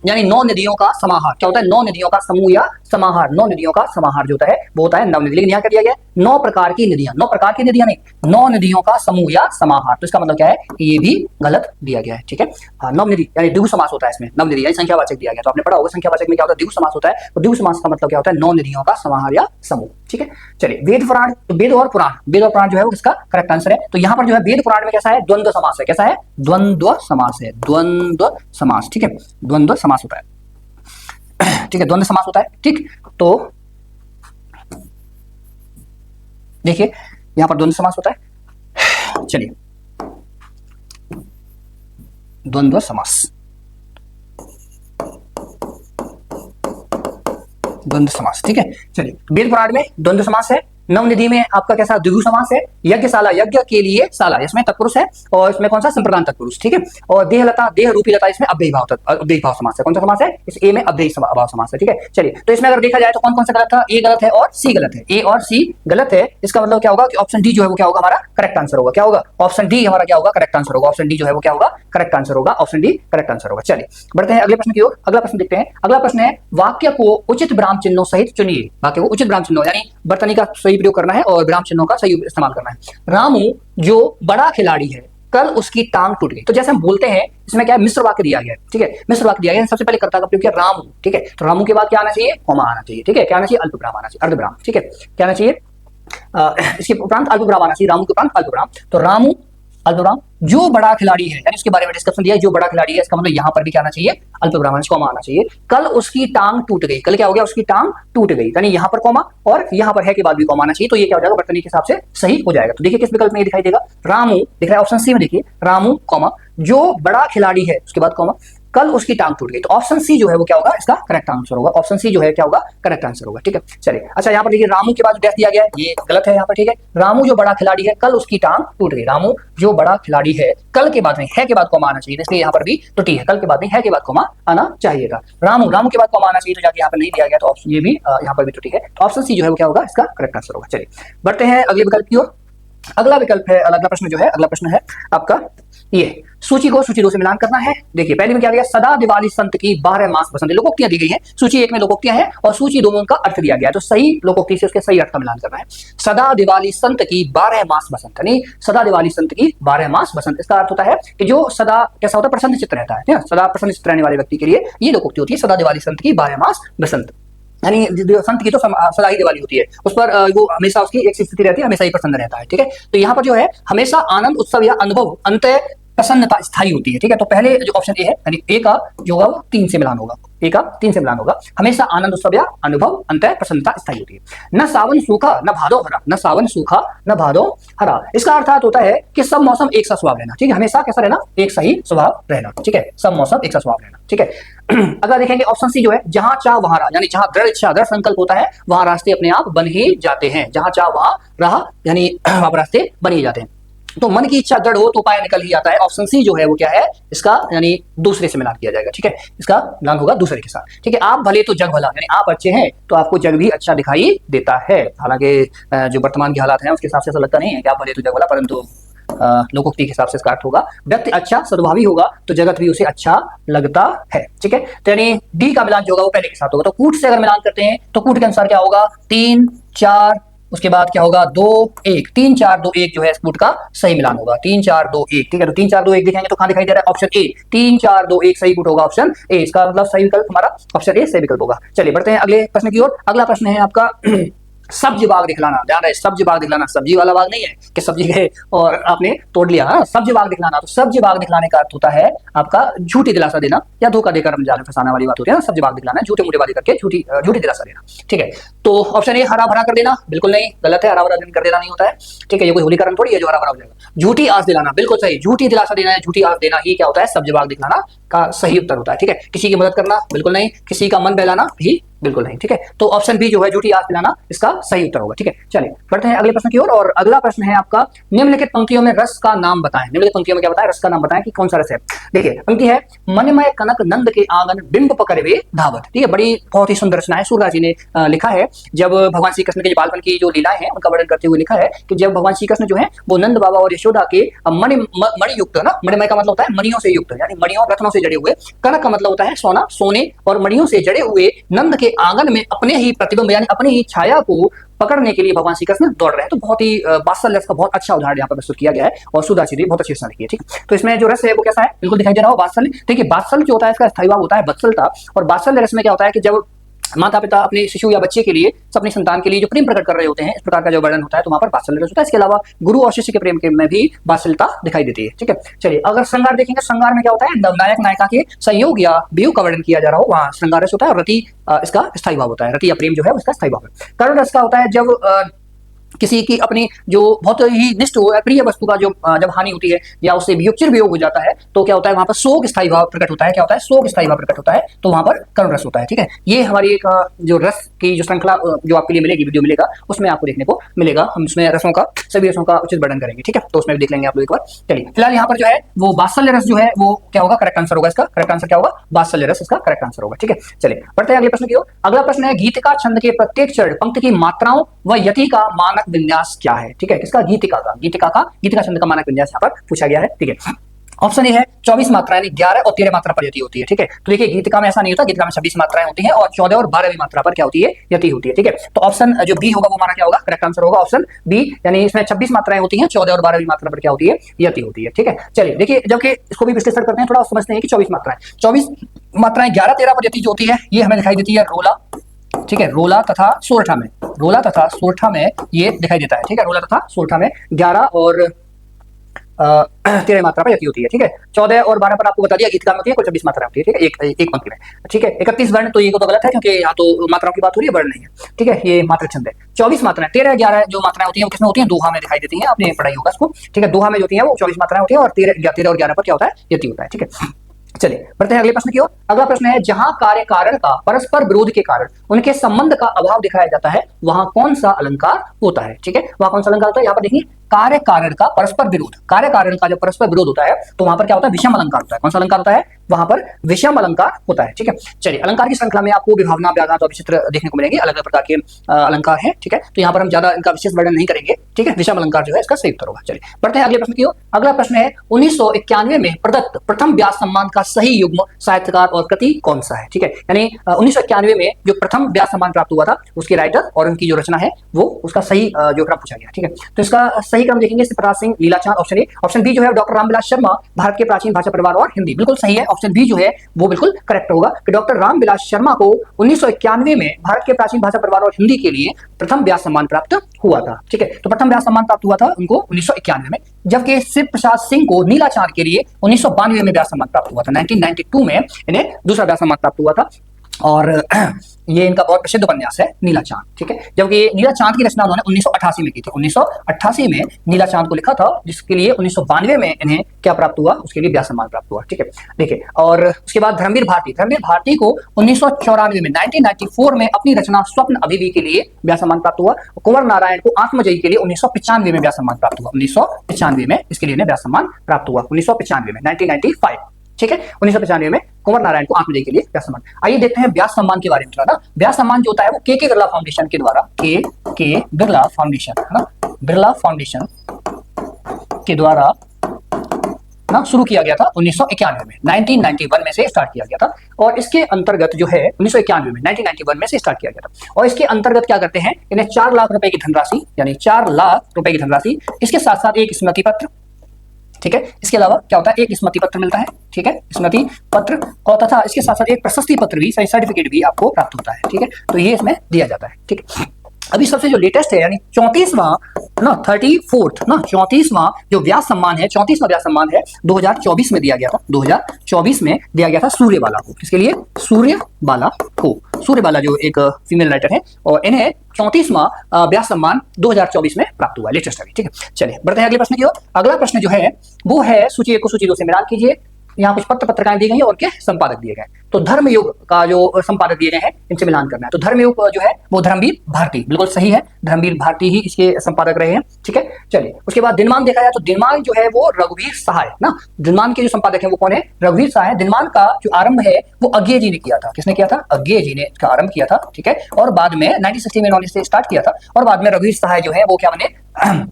यानी 9 नदियों का समाहार। क्या होता है? 9 नदियों का समूह या समाहार। 9 नदियों का समाहार जो होता है वो होता है नवनिधि। लेकिन यहाँ क्या दिया गया? 9 प्रकार की नदियां। 9 प्रकार की नदियां नहीं, 9 नदियों का समूह या समाहार। तो इसका मतलब क्या है? ये भी गलत दिया गया है। ठीक है, हाँ, नवनिधि यानी द्विगु समास होता है इसमें। नवनिधि यानी संख्यावाचक दिया गया, तो आपने पढ़ा होगा संख्यावाचक में क्या होता है? द्विगु समास होता है। तो द्विगु समास का मतलब क्या होता है? 9 नदियों का समाहार या समूह। ठीक है, चलिए वेद पुराण, वेद और पुराण, वेद और पुराण जो है वो इसका करेक्ट आंसर है। तो यहाँ पर जो है वेद पुराण में कैसा है? द्वंद्व समास है। कैसा है? द्वंद्व समास है। द्वंद्व समास। ठीक है, द्वंद्व समास होता है। ठीक है, द्वंद्व समास होता है। ठीक, तो देखिए यहां पर द्वंद्व समास होता है। चलिए, द्वंद्व समास, द्वंद्व समास। ठीक है, चलिए वेद पुराण में द्वंद्व समास है। नवनिधि में आपका कैसा? द्विगु समास है। यज्ञशाला, यज्ञ के लिए शाला, इसमें तत्पुरुष है। और इसमें कौन सा? संप्रदान तत्पुरुष। ठीक है, और देहलता, देह रूपी लता, इसमें अव्ययी भाव समास है। कौन सा समास है? इस ए में अव्ययी भाव समास है। ठीक है, चलिए, तो इसमें अगर देखा जाए तो कौन कौन सा गलत था? ए गलत है और सी गलत है। ए और सी गलत है। इसका मतलब क्या होगा कि ऑप्शन डी जो है वो क्या होगा? हमारा करेक्ट आंसर होगा। क्या होगा? ऑप्शन डी हमारा क्या होगा? करेक्ट आंसर होगा। ऑप्शन डी जो है वो क्या होगा? करेक्ट आंसर होगा। ऑप्शन डी करेक्ट आंसर होगा। चलिए बढ़ते हैं अगले प्रश्न की ओर। अगला प्रश्न देखते हैं। अगला प्रश्न है, वाक्य को उचित विराम चिन्हों सहित चुनिए। वाक्य को उचित विराम चिन्हों, यानी वर्तनी का सही प्रयोग करना है और विराम चिन्हों का सही इस्तेमाल करना है। रामू जो बड़ा खिलाड़ी है, कल उसकी टांग टूट गई। तो जैसे हम बोलते हैं इसमें क्या है? मिश्र वाक्य दिया गया है। ठीक है, मिश्र वाक्य दिया गया है। सबसे पहले कर्ता का प्रयोग किया रामू। ठीक है, तो रामू के बाद क्या आना चाहिए? कॉमा आना चाहिए। ठीक है, क्या आना चाहिए? अल्पविराम आना चाहिए, अर्धविराम। ठीक है, क्या आना चाहिए? इसके उपरांत अल्पविराम आना चाहिए। रामू के उपरांत अल्पविराम। तो रामू अल्पविराम जो बड़ा खिलाड़ी है, यानी उसके बारे में डिस्कशन दिया है, जो बड़ा खिलाड़ी है, इसका मतलब यहाँ पर भी क्या आना चाहिए? अल्पविराम, कॉमा आना चाहिए। कल उसकी टांग टूट गई। कल क्या हो गया? उसकी टांग टूट गई, यानी यहाँ पर कॉमा और यहाँ पर है के बाद भी कॉमा आना चाहिए। तो ये क्या हो जाएगा? वर्तनी के हिसाब से सही हो जाएगा। तो देखिए किस विकल्प में ये दिखाई देगा? रामू दिख रहा है ऑप्शन सी में। देखिए रामू कॉमा जो बड़ा खिलाड़ी है, उसके बाद कॉमा, कल उसकी टांग टूट गई। तो ऑप्शन सी जो है वो क्या होगा? इसका करेक्ट आंसर होगा। ऑप्शन सी जो है क्या होगा? करेक्ट आंसर होगा। ठीक है, चलिए, अच्छा यहाँ पर देखिए रामू के बाद डैश दिया गया है, ये गलत है यहाँ पर। ठीक है, रामू जो बड़ा खिलाड़ी है, कल उसकी टांग टूट गई। रामू जो बड़ा खिलाड़ी है, कल के बाद में है के बाद कॉमा आना चाहिए, इसलिए यहाँ पर भी त्रुटि है। कल के बाद में है के बाद कॉमा आना चाहिएगा। रामू, रामू के बाद कॉमा आना चाहिए, तो जाके यहाँ पर नहीं दिया गया, तो ये भी यहाँ पर भी त्रुटि है। तो ऑप्शन सी जो है वो क्या होगा? इसका करेक्ट आंसर होगा। चलिए बढ़ते हैं अगले विकल्प की ओर। अगला विकल्प है, अगला प्रश्न जो है, अगला प्रश्न है आपका ये, सूची को सूची 2 से मिलान करना है। देखिए पहले में क्या दिया? सदा दिवाली संत की 12 मास बसंत। लोकोक्तियां दी गई हैं। सूची 1 में लोकोक्तियां हैं और सूची 2 में उनका अर्थ दिया गया है। तो सही लोकोक्ति से उसके सही अर्थ का मिलान करना है। सदा दिवाली संत की 12 मास बसंत, यानी सदा दिवाली संत की 12 मास बसंत। इसका अर्थ होता है कि जो सदा कैसा होता है? प्रसन्न चित्त रहता है। सदा प्रसन्न चित्त रहने वाले व्यक्ति के लिए ये लोकोक्ति होती है, सदा दिवाली संत की 12 मास बसंत। यानी संत की तो सदा ही दिवाली होती है, उस पर वो हमेशा उसकी एक स्थिति रहती है, हमेशा ही प्रसन्न रहता है। ठीक है, तो यहाँ पर जो है हमेशा आनंद उत्सव या अनुभव अंत प्रसन्नता स्थायी होती है। ठीक है, तो पहले जो ऑप्शन ए है, यानी ए का जो होगा वो 3 से मिलान होगा। ए का 3 से मिलान होगा। हमेशा आनंद उत्सव या अनुभव, अंतः प्रसन्नता स्थायी होती है। न सावन सूखा न भादो हरा, न सावन सूखा न भादो हरा। इसका अर्थात होता है कि सब मौसम एक सा स्वभाव रहना, ठीक है, हमेशा कैसा रहना, एक सही स्वभाव रहना, ठीक है, सब मौसम एक सा स्वभाव रहना, ठीक है। अगला देखेंगे ऑप्शन सी जो है, जहां चाह वहां राह, यानी जहां दृढ़ इच्छा दृढ़ संकल्प होता है वहां रास्ते अपने आप बन ही जाते हैं। जहां चाह वहां राह, यानी वहां रास्ते बन ही जाते हैं। तो मन की इच्छा दृढ़ हो तो उपाय निकल ही आता है। ऑप्शन सी जो है वो क्या है, इसका यानी दूसरे से मिलान किया जाएगा, ठीक है, इसका मिलान होगा दूसरे के साथ, ठीक है। आप भले तो जग भला, यानी आप अच्छे हैं तो आपको जग भी अच्छा दिखाई देता है। हालांकि जो वर्तमान के हालात हैं उसके हिसाब से ऐसा लगता नहीं है कि आप भले तो जग भला, परंतु लोकोक्ति के हिसाब से इसका अर्थ होगा व्यक्ति अच्छा सद्भावी होगा तो जगत भी उसे अच्छा लगता है, ठीक है। तो यानी डी का मिलान जो होगा वो पहले के साथ होगा। तो कूट से अगर मिलान करते हैं तो कूट के अनुसार क्या होगा, 3 4, उसके बाद क्या होगा 2 1, 3 4 2 1 जो है स्पूट का सही मिलान होगा, 3 4 2 1, ठीक है। तो 3 4 2 1 दिखाएंगे तो कहां दिखाई दे रहा है, ऑप्शन ए, 3 4 2 1 सही कूट होगा ऑप्शन ए। इसका मतलब सही विकल्प हमारा ऑप्शन ए सही विकल्प होगा। चलिए बढ़ते हैं अगले प्रश्न की ओर। अगला प्रश्न है आपका सब्जी बाग दिखलाना। ध्यान रहे, सब्जी बाग दिखलाना, सब्जी वाला बाग नहीं है कि सब्जी गए और आपने तोड़ लिया। हाँ, सब्जी बाग दिखलाना। तो सब्जी बाग दिखलाने का अर्थ होता है आपका झूठी दिलासा देना या धोखा देकर हम जाल में फंसाने वाली बात होती है ना। सब्जी बाग दिखलाना, झूठे मूठे बातें करके झूठी दिलासा देना, ठीक है। तो ऑप्शन ए हरा भरा कर देना, बिल्कुल नहीं, गलत है, हरा भरा कर देना नहीं होता है, ठीक है। ये कोई होली का रंग थोड़ी है जो हरा भरा हो जाएगा। झूठी आस दिलाना, बिल्कुल सही, झूठी दिलासा देना है, झूठी आस देना ही क्या होता है, सब्जी बाग दिखलाना का सही उत्तर होता है, ठीक है। किसी की मदद करना, बिल्कुल नहीं, किसी का मन बहलाना भी बिल्कुल नहीं, ठीक है। तो ऑप्शन बी जो है झूठी आस दिलाना इसका सही उत्तर होगा, ठीक है। चलिए बढ़ते हैं अगले प्रश्न की ओर। और अगला प्रश्न है आपका, निम्नलिखित पंक्तियों में रस का नाम बताएं। निम्नलिखित पंक्तियों में क्या बताएं, रस का नाम बताएं कि कौन सा रस है। देखिए पंक्ति है, मनमय कनक नंद के आंगन बिंब पकड़ वे धावत, ठीक है। बड़ी बहुत ही सुंदर रचना है, सूरदास जी ने लिखा है। जब भगवान श्री कृष्ण के बालपन की जो लीलाएं हैं उनका वर्णन करते हुए लिखा है कि जब भगवान श्री कृष्ण जो है वो नंद बाबा और यशोदा के मणियुक्त ना, मणिमय का मतलब होता है मणियों से युक्त, यानी मणियों रत्नों से जड़े हुए, कनक का मतलब होता है सोना, सोने और मणियों से जड़े हुए नंद के आंगन में अपने ही प्रतिबिंब यानी अपनी ही छाया को पकड़ने के लिए भगवान श्री कृष्ण दौड़ रहे हैं। तो बहुत ही वात्सल्य का बहुत अच्छा उदाहरण यहाँ पर प्रस्तुत किया गया है और सूरदास जी ने बहुत अच्छी रचना लिखी है, ठीक। तो इसमें जो रस है वो कैसा है, बिल्कुल दिखाई दे रहा हो वात्सल्य। देखिए वात्सल्य जो होता है इसका स्थायी भाव होता है वत्सलता, और वात्सल्य रस में क्या होता है कि जब माता पिता अपने शिशु या बच्चे के लिए, अपनी संतान के लिए जो प्रेम प्रकट कर रहे होते हैं, इस प्रकार का जो वर्णन होता है तो वहां पर वात्सल्य रस होता है। इसके अलावा गुरु और शिष्य के प्रेम के में भी वात्सल्यता दिखाई देती है, ठीक है। चलिए अगर श्रृंगार देखेंगे, श्रृंगार में क्या होता है, नवनायक नायिका के संयोग या वियोग का वर्णन किया जा रहा हो, वहां श्रृंगार रस होता है। और रति इसका स्थायी भाव होता है, रति या प्रेम जो है उसका स्थायी भाव है। करुण रस का होता है जब किसी की अपनी जो बहुत ही निष्ठ हो या प्रिय वस्तु का जो जब हानि होती है या उससे वियोगचिर वियोग हो जाता है तो क्या होता है, वहां पर शोक स्थायी भाव प्रकट होता है। क्या होता है, शोक स्थायी भाव प्रकट होता है, तो वहां पर करुण रस होता है, ठीक है। ये हमारी एक जो रस की जो श्रृंखला जो आपके लिए मिलेगी, वीडियो मिलेगा, उसमें आपको देखने को मिलेगा। हम इसमें रसों का, सभी रसों का उचित वर्णन करेंगे, ठीक है। तो उसमें भी देख लेंगे आप लोग एक बार। चलिए फिलहाल यहाँ पर जो है वो वात्सल्य रस जो है वो क्या होगा, करेक्ट आंसर होगा। इसका करेक्ट आंसर क्या होगा, वात्सल्य रस इसका करेक्ट आंसर होगा, ठीक है। चलिए बढ़ते हैं अगले प्रश्न की ओर। अगला प्रश्न है, गीतिका छंद के प्रत्येक चरण पंक्ति की मात्राओं व यति का मानक विन्यास क्या है, ठीक है। किसका, गीतिका का, गीतिका छंद का मानक विन्यास यहाँ पर पूछा गया है, ठीक है। ऑप्शन ए है 24 मात्राएं, 11 और 13 मात्रा पर यति होती है, ठीक है। तो देखिए गीतिका में ऐसा नहीं होता, गीतिका में 26 मात्राएं होती हैं और 14 और 12वीं मात्रा पर क्या होती है, यति होती है, ठीक है। तो ऑप्शन जो बी होगा वो हमारा क्या होगा, करेक्ट आंसर होगा ऑप्शन बी, यानी इसमें 26 मात्राएं होती हैं, 14 और 12वीं मात्रा पर क्या होती है, यति होती है, ठीक है। चलिए देखिए जबकि इसको भी विश्लेषण करते हैं, थोड़ा समझते हैं कि 24 मात्राएं 11 13 पर यति जो होती है ये हमें दिखाई देती है रोला, ठीक है, रोला तथा सोरठा में, रोला तथा सोरठा में ये दिखाई देता है, ठीक है। रोला तथा सोरठा में 11 और 13 मात्रा पर यति होती है, ठीक है। 14 और 12 पर आपको बता दिया गीतिका में होती है, कुल 26 मात्रा होती है, ठीक है, एक पंक्ति में, ठीक है। 31 वर्ण तो ये तो गलत है क्योंकि यहाँ तो मात्राओं की बात हो रही है, वर्ण नहीं है, ठीक है। ये मात्र छंद है। 24 मात्राएं, 13 11 जो मात्राएं होती है वो किसमें होती है, दोहा में दिखाई देती है, आपने पढ़ाई होगा इसको, ठीक है। दोहा में जो होती है वो 24 मात्राएं होती है और 13 और 11 पर क्या होता है, यति होता है, ठीक है। चलिए बढ़ते हैं अगले प्रश्न की ओर। अगला प्रश्न है, जहां कार्य कारण का परस्पर विरोध के कारण उनके संबंध का अभाव दिखाया जाता है वहां कौन सा अलंकार होता है, ठीक है। वहां कौन सा अलंकार होता है, यहाँ पर देखिए कार्य कारण का परस्पर विरोध, कार्य कारण का जब परस्पर विरोध होता है तो वहां पर क्या होता है, विषम अलंकार होता है। कौन सा अलंकार होता है, वहां पर विषम अलंकार होता है, ठीक है। चलिए अलंकार की श्रृंखला में आपको विभावना, व्याघात और विचित्र देखने को मिलेंगे, अलग अलग प्रकार के अलंकार हैं, ठीक है। तो यहाँ पर हम ज्यादा इनका विशेष वर्णन नहीं करेंगे, ठीक है। विषम अलंकार जो है इसका सही उत्तर होगा। चलिए बढ़ते हैं अगले प्रश्न की ओर। अगला प्रश्न है, 1991 में प्रदत्त प्रथम व्यास सम्मान का सही युग्म साहित्यकार और कृति कौन सा है, ठीक है। यानी 1991 में जो प्रथम व्यास सम्मान प्राप्त हुआ था उसके राइटर और उनकी जो रचना है वो उसका सही जो क्रम पूछा गया, ठीक है। तो इसका सही क्रम देखेंगे, प्रताप सिंह, लीला चांद, ऑप्शन ए। ऑप्शन बी जो है डॉक्टर रामविलास शर्मा, भारत के प्राचीन भाषा परिवार और हिंदी, बिल्कुल सही है ऑप्शन बी जो है वो बिल्कुल करेक्ट होगा कि डॉक्टर रामविलास शर्मा को 1991 में भारत के प्राचीन भाषा परिवार और हिंदी के लिए प्रथम व्यास सम्मान प्राप्त हुआ था। ठीक है, तो प्रथम व्यास सम्मान प्राप्त हुआ था उनको 1991 में, जबकि शिव प्रसाद सिंह को नीला चांद के लिए 1992 में व्यास सम्मान प्राप्त हुआ था। 1992 में इन्हें दूसरा व्यास सम्मान प्राप्त हुआ था और ये इनका बहुत प्रसिद्ध उपन्यास है नीला चांद। ठीक है, जबकि नीला चांद की रचना उन्होंने 1988 में की थी। 1988 में नीला चांद को लिखा था, जिसके लिए 1992 में इन्हें क्या प्राप्त हुआ, उसके लिए व्यास सम्मान प्राप्त हुआ। ठीक है, देखिए, और उसके बाद धर्मवीर भारती को 1994 में 1994 में अपनी रचना स्वप्न अभिवी के लिए व्यास सम्मान प्राप्त हुआ। कुंवर नारायण को आत्मजयी के लिए 1995 में व्यास सम्मान प्राप्त हुआ। 1995 में इसके लिए व्यास सम्मान प्राप्त हुआ, 1995 में, 1995। ठीक है, 1995 में कुंवर नारायण को आत्मजयी के लिए व्यास सम्मान। आइए देखते हैं व्यास सम्मान के बारे में थोड़ा ना। व्यास सम्मान जो होता है वो के बिरला फाउंडेशन के द्वारा, के बिरला फाउंडेशन है ना, बिरला फाउंडेशन के द्वारा ना शुरू किया गया था 1991 में, 1991 में से स्टार्ट किया गया था। और इसके अंतर्गत जो है 1991 में, 1991 में से स्टार्ट किया गया था। और इसके अंतर्गत क्या करते हैं, इन्हें 4 लाख रुपए की धनराशि, यानी 4 लाख रुपए की धनराशि, इसके साथ साथ एक स्मृति पत्र, ठीक है, इसके अलावा क्या होता है, एक स्मृति पत्र मिलता है। ठीक है, स्मृति पत्र, और तथा इसके साथ साथ एक प्रशस्ति पत्र भी, सर्टिफिकेट भी आपको प्राप्त होता है। ठीक है, तो ये इसमें दिया जाता है। ठीक है, अभी सबसे जो लेटेस्ट है, यानी 34वां ना, 34th ना, 34वां जो व्यास सम्मान है, 34वां व्यास सम्मान है 2024 में दिया गया था। 2024 में दिया गया था सूर्यबाला को। किसके लिए, सूर्यबाला को, सूर्यबाला जो एक फीमेल राइटर है, और इन्हें 34वां व्यास सम्मान 2024 में प्राप्त हुआ, लेटेस्ट अभी। ठीक है, चलिए बढ़ते हैं अगले प्रश्न की ओर। अगला प्रश्न जो है वो है, सूची 1 को सूची 2 से मिलान कीजिए। यहाँ कुछ पत्रिकाएं दी गई हैं और के संपादक दिए गए। तो धर्मयुग का जो संपादक दिए गए हैं, इनसे मिलान करना है। तो धर्मयुग जो है वो धर्मवीर भारती, बिल्कुल सही है, धर्मवीर भारती ही इसके संपादक रहे हैं। ठीक है, चलिए उसके बाद दिनमान देखा जाए तो दिनमान जो है वो रघुवीर सहाय ना, दिनमान के जो संपादक है वो कौन है, रघुवीर सहाय। दिनमान का जो आरंभ है वो अज्ञेय जी ने किया था। किसने किया था, अज्ञेय जी ने इसका आरंभ किया था। ठीक है, और बाद में 1960 में इन्होंने स्टार्ट किया था, और बाद में रघुवीर सहाय जो है वो क्या बने,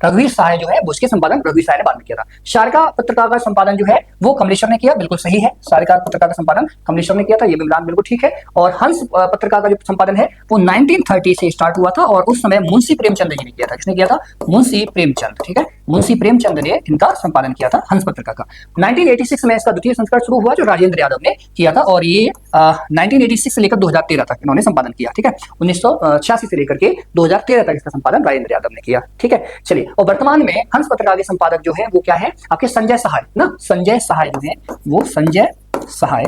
रघुवीर सहाय जो है वो उसके संपादन रघुवीर सहाय ने बाद में किया था। शारिका पत्रिका का संपादन जो है वो कमलेश्वर ने किया, बिल्कुल सही है, शारिका पत्रिका का संपादन कमलेश्वर ने किया था, ये भी मिलान बिल्कुल ठीक है। और हंस पत्रिका का जो संपादन है वो 1930 से स्टार्ट हुआ था, और उस समय मुंशी प्रेमचंद जी ने किया था। किसने किया था, मुंशी प्रेमचंद। ठीक है, मुंशी प्रेमचंद ने इनका संपादन किया था हंस पत्रिका का। 1986 में इसका द्वितीय संस्करण शुरू हुआ, जो राजेंद्र यादव ने किया था, और ये 1986 से लेकर 2013 तक इन्होंने संपादन किया। ठीक है, 1986 से लेकर के 2013 तक इसका संपादन राजेंद्र यादव ने किया। ठीक है, चलिए, और वर्तमान में हंस पत्रिका के संपादक जो है वो क्या है, आपके संजय सहाय ना, संजय सहाय जो है वो संजय सहाय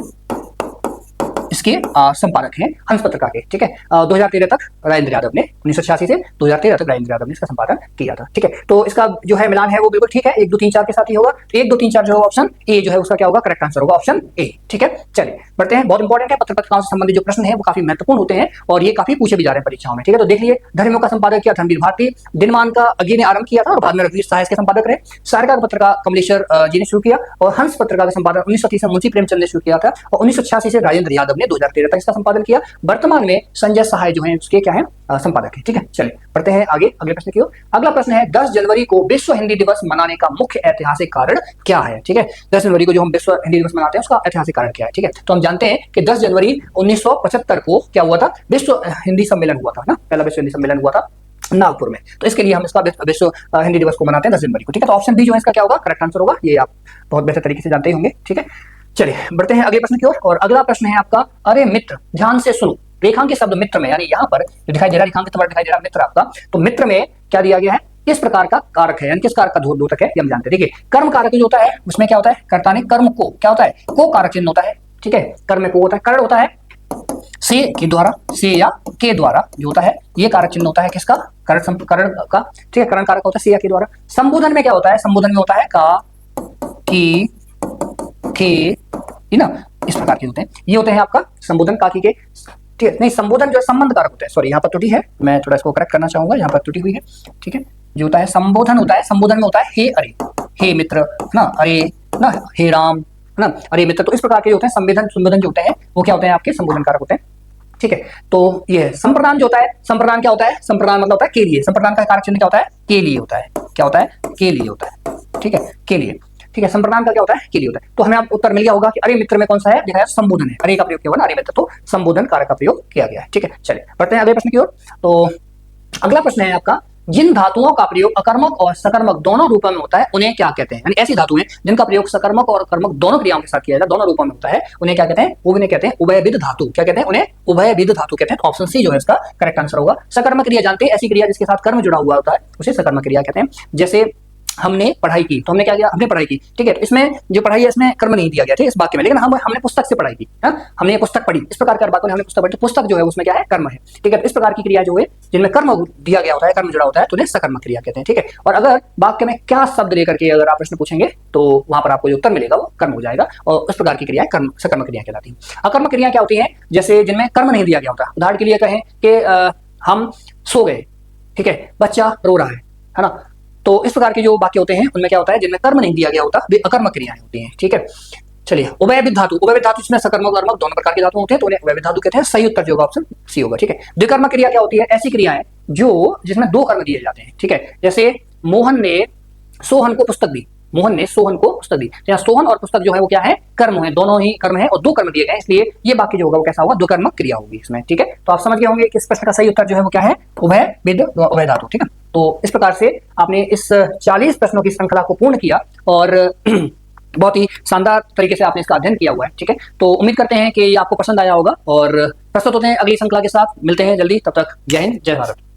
इसके संपादक हैं हंस पत्रिका के। ठीक है, 2013 तक राजेंद्र यादव ने, 1986 से 2013 तक राजेंद्र यादव ने इसका संपादन किया था। ठीक है, तो इसका जो है मिलान है वो बिल्कुल ठीक है, 1 2 3 4 के साथ ही होगा। तो 1 2 3 4 जो ऑप्शन ए जो है उसका क्या होगा, करेक्ट आंसर होगा ऑप्शन ए। ठीक है, चलिए बढ़ते हैं, बहुत इंपॉर्टेंट है, पत्रिकाओं से संबंधित जो प्रश्न है वो काफी महत्वपूर्ण होते हैं, और ये काफी पूछे भी जा रहे हैं परीक्षाओं में। ठीक है, तो देख लीजिए, धर्मयुग का संपादक किया धर्मवीर भारती, दिनमान का अज्ञेय ने आरंभ किया था, और बाद में रघुवीर सहाय के संपादक रहे। शारिका पत्रिका कमलेश्वर जी ने शुरू किया, और हंस पत्रिका का संपादन 1930 में मुंशी प्रेमचंद ने शुरू किया था, और 1986 से राजेंद्र यादव ने 2013 तक इसका संपादन किया। वर्तमान में संजय सहाय जो है उसके क्या है, संपादक है। ठीक है, चलिए बढ़ते हैं आगे अगले प्रश्न की ओर। अगला प्रश्न है, 10 जनवरी को विश्व हिंदी दिवस मनाने का मुख्य ऐतिहासिक कारण क्या है। ठीक है, 10 जनवरी को जो हम विश्व हिंदी दिवस मनाते हैं उसका ऐतिहासिक कारण क्या है। ठीक है, तो हम जानते हैं कि 10 जनवरी 1975 को क्या हुआ था, विश्व हिंदी सम्मेलन हुआ था ना, पहला विश्व हिंदी सम्मेलन हुआ था नागपुर में। तो इसके लिए हम इसका विश्व हिंदी दिवस को मनाते हैं 10 जनवरी को। ठीक है, तो ऑप्शन बी जो है इसका क्या होगा, करेक्ट आंसर होगा, ये आप बहुत बेहतर तरीके से जानते ही होंगे। ठीक है, चलिए बढ़ते हैं अगले प्रश्न की ओर। और अगला प्रश्न है आपका, अरे मित्र ध्यान से सुनो, रेखांकित शब्द मित्र में, यानी यहाँ पर जो दिखाई दे रहा है, रेखांकित वर्ड दिखाई दे रहा है मित्र आपका, तो मित्र में क्या दिया गया है, किस प्रकार का कारक है, यानी किस कारक का द्योतक है, ये हम जानते हैं। देखिए, कर्म कारक जो होता है उसमें क्या होता है, कर्ता ने कर्म को क्या होता है, को कारक चिन्ह होता है। ठीक है, कर्म में को होता है, करण होता है से के द्वारा, से या के द्वारा जो होता है, ये कारक चिन्ह होता है किसका, करण का। ठीक है, करण कारक होता है से या के द्वारा। संबोधन में क्या होता है, संबोधन में होता है का, की, के, ना, इस प्रकार के होते हैं, ये होते हैं आपका संबोधन काकी के। ठीक है, नहीं, संबोधन जो है संबंध कारक होता है, सॉरी यहाँ पर त्रुटि है, मैं थोड़ा इसको करेक्ट करना चाहूंगा, यहाँ पर त्रुटि हुई है। ठीक है, जो होता है संबोधन होता है, संबोधन में होता है हे अरे, हे मित्र ना, अरे ना, हे राम ना, अरे मित्र। तो इस प्रकार के होते हैं संबोधन, संबोधन जो होते हैं वो क्या होते हैं, आपके संबोधन कारक होते हैं। ठीक है, तो ये संप्रदान जो होता है, संप्रदान क्या होता है, संप्रदान मतलब होता है के लिए, संप्रदान का कारक चिन्ह क्या होता है, के लिए होता है, क्या होता है, के लिए होता है। ठीक है, के लिए। ठीक है, संप्रदान का क्या होता है, के लिए होता है। तो हमें आप उत्तर मिल गया होगा कि अरे मित्र में कौन सा है, देखा संबोधन है, अरे का प्रयोग किया हुआ ना, अरे मित्र, तो संबोधन कारक का प्रयोग किया गया है। ठीक है, चलिए बढ़ते हैं अगले प्रश्न की ओर। तो अगला प्रश्न है आपका, जिन धातुओं का प्रयोग अकर्मक और सकर्मक दोनों रूपों में होता है उन्हें क्या कहते हैं? यानी ऐसी धातुएं जिनका प्रयोग सकर्मक और कर्मक दोनों क्रियाओं के साथ किया जाता है, दोनों रूपों में होता है, उन्हें क्या कहते हैं? उन्हें कहते हैं उभयविध धातु। क्या कहते हैं? उन्हें उभयविध धातु कहते हैं। तो ऑप्शन सी जो है इसका करेक्ट आंसर होगा। सकर्मक क्रिया जानते हैं, ऐसी क्रिया जिसके साथ कर्म जुड़ा हुआ होता है उसे सकर्मक क्रिया कहते हैं। जैसे हमने पढ़ाई की, तो हमने क्या किया? हमने पढ़ाई की, ठीक है। तो इसमें जो पढ़ाई है इसमें कर्म नहीं दिया गया, ठीक है, इस वाक्य में, लेकिन हमने पुस्तक से पढ़ाई की, हमने ये पुस्तक पढ़ी, इस प्रकार के बातों ने हमने पुस्तक पढ़ी, तो पुस्तक जो है उसमें क्या है? कर्म है, ठीक है। इस प्रकार की क्रिया जो है जिनमें कर्म दिया गया होता है, कर्म जुड़ा होता है, तो उन्हें सकर्मक क्रिया कहते हैं, ठीक है। और अगर वाक्य में क्या शब्द लेकर के अगर आप प्रश्न पूछेंगे तो वहां पर आपको जो उत्तर मिलेगा वो कर्म हो जाएगा, और उस प्रकार की क्रिया कर्म सकर्मक क्रिया कहलाती है। अकर्मक क्रिया क्या होती है? जैसे जिनमें कर्म नहीं दिया गया होता। उदाहरण के लिए कहें कि हम सो गए, ठीक है, बच्चा रो रहा है ना। तो इस प्रकार के जो वाक्य होते हैं उनमें क्या होता है? जिनमें कर्म नहीं दिया गया होता वे अकर्मक क्रियाएं होती हैं, ठीक है। चलिए, उभयविध धातु, उभयविध धातु इसमें सकर्मक और कर्मक दोनों प्रकार के धातु होते हैं, तो उन्हें उभयविध धातु कहते हैं। सही उत्तर जो होगा ऑप्शन सी होगा, ठीक है। द्विकर्मक क्रिया क्या होती है? ऐसी क्रियाएं जो जिसमें दो कर्म दिए जाते हैं, ठीक है। जैसे मोहन ने सोहन को पुस्तक दी, मोहन ने सोहन को पुस्तक दी, यहाँ सोहन और पुस्तक जो है वो क्या है? कर्म है, दोनों ही कर्म है और दो कर्म दिए गए, इसलिए ये वाक्य जो होगा वो कैसा होगा? द्विकर्मक क्रिया होगी इसमें, ठीक है। तो आप समझ गए होंगे कि इस प्रश्न का सही उत्तर जो है वो क्या है? उभयविध उभय धातु, ठीक है। तो इस प्रकार से आपने इस 40 प्रश्नों की श्रृंखला को पूर्ण किया और बहुत ही शानदार तरीके से आपने इसका अध्ययन किया हुआ है, ठीक है। तो उम्मीद करते हैं कि ये आपको पसंद आया होगा और प्रस्तुत होते हैं अगली श्रृंखला के साथ। मिलते हैं जल्दी, तब तक जय हिंद, जय भारत।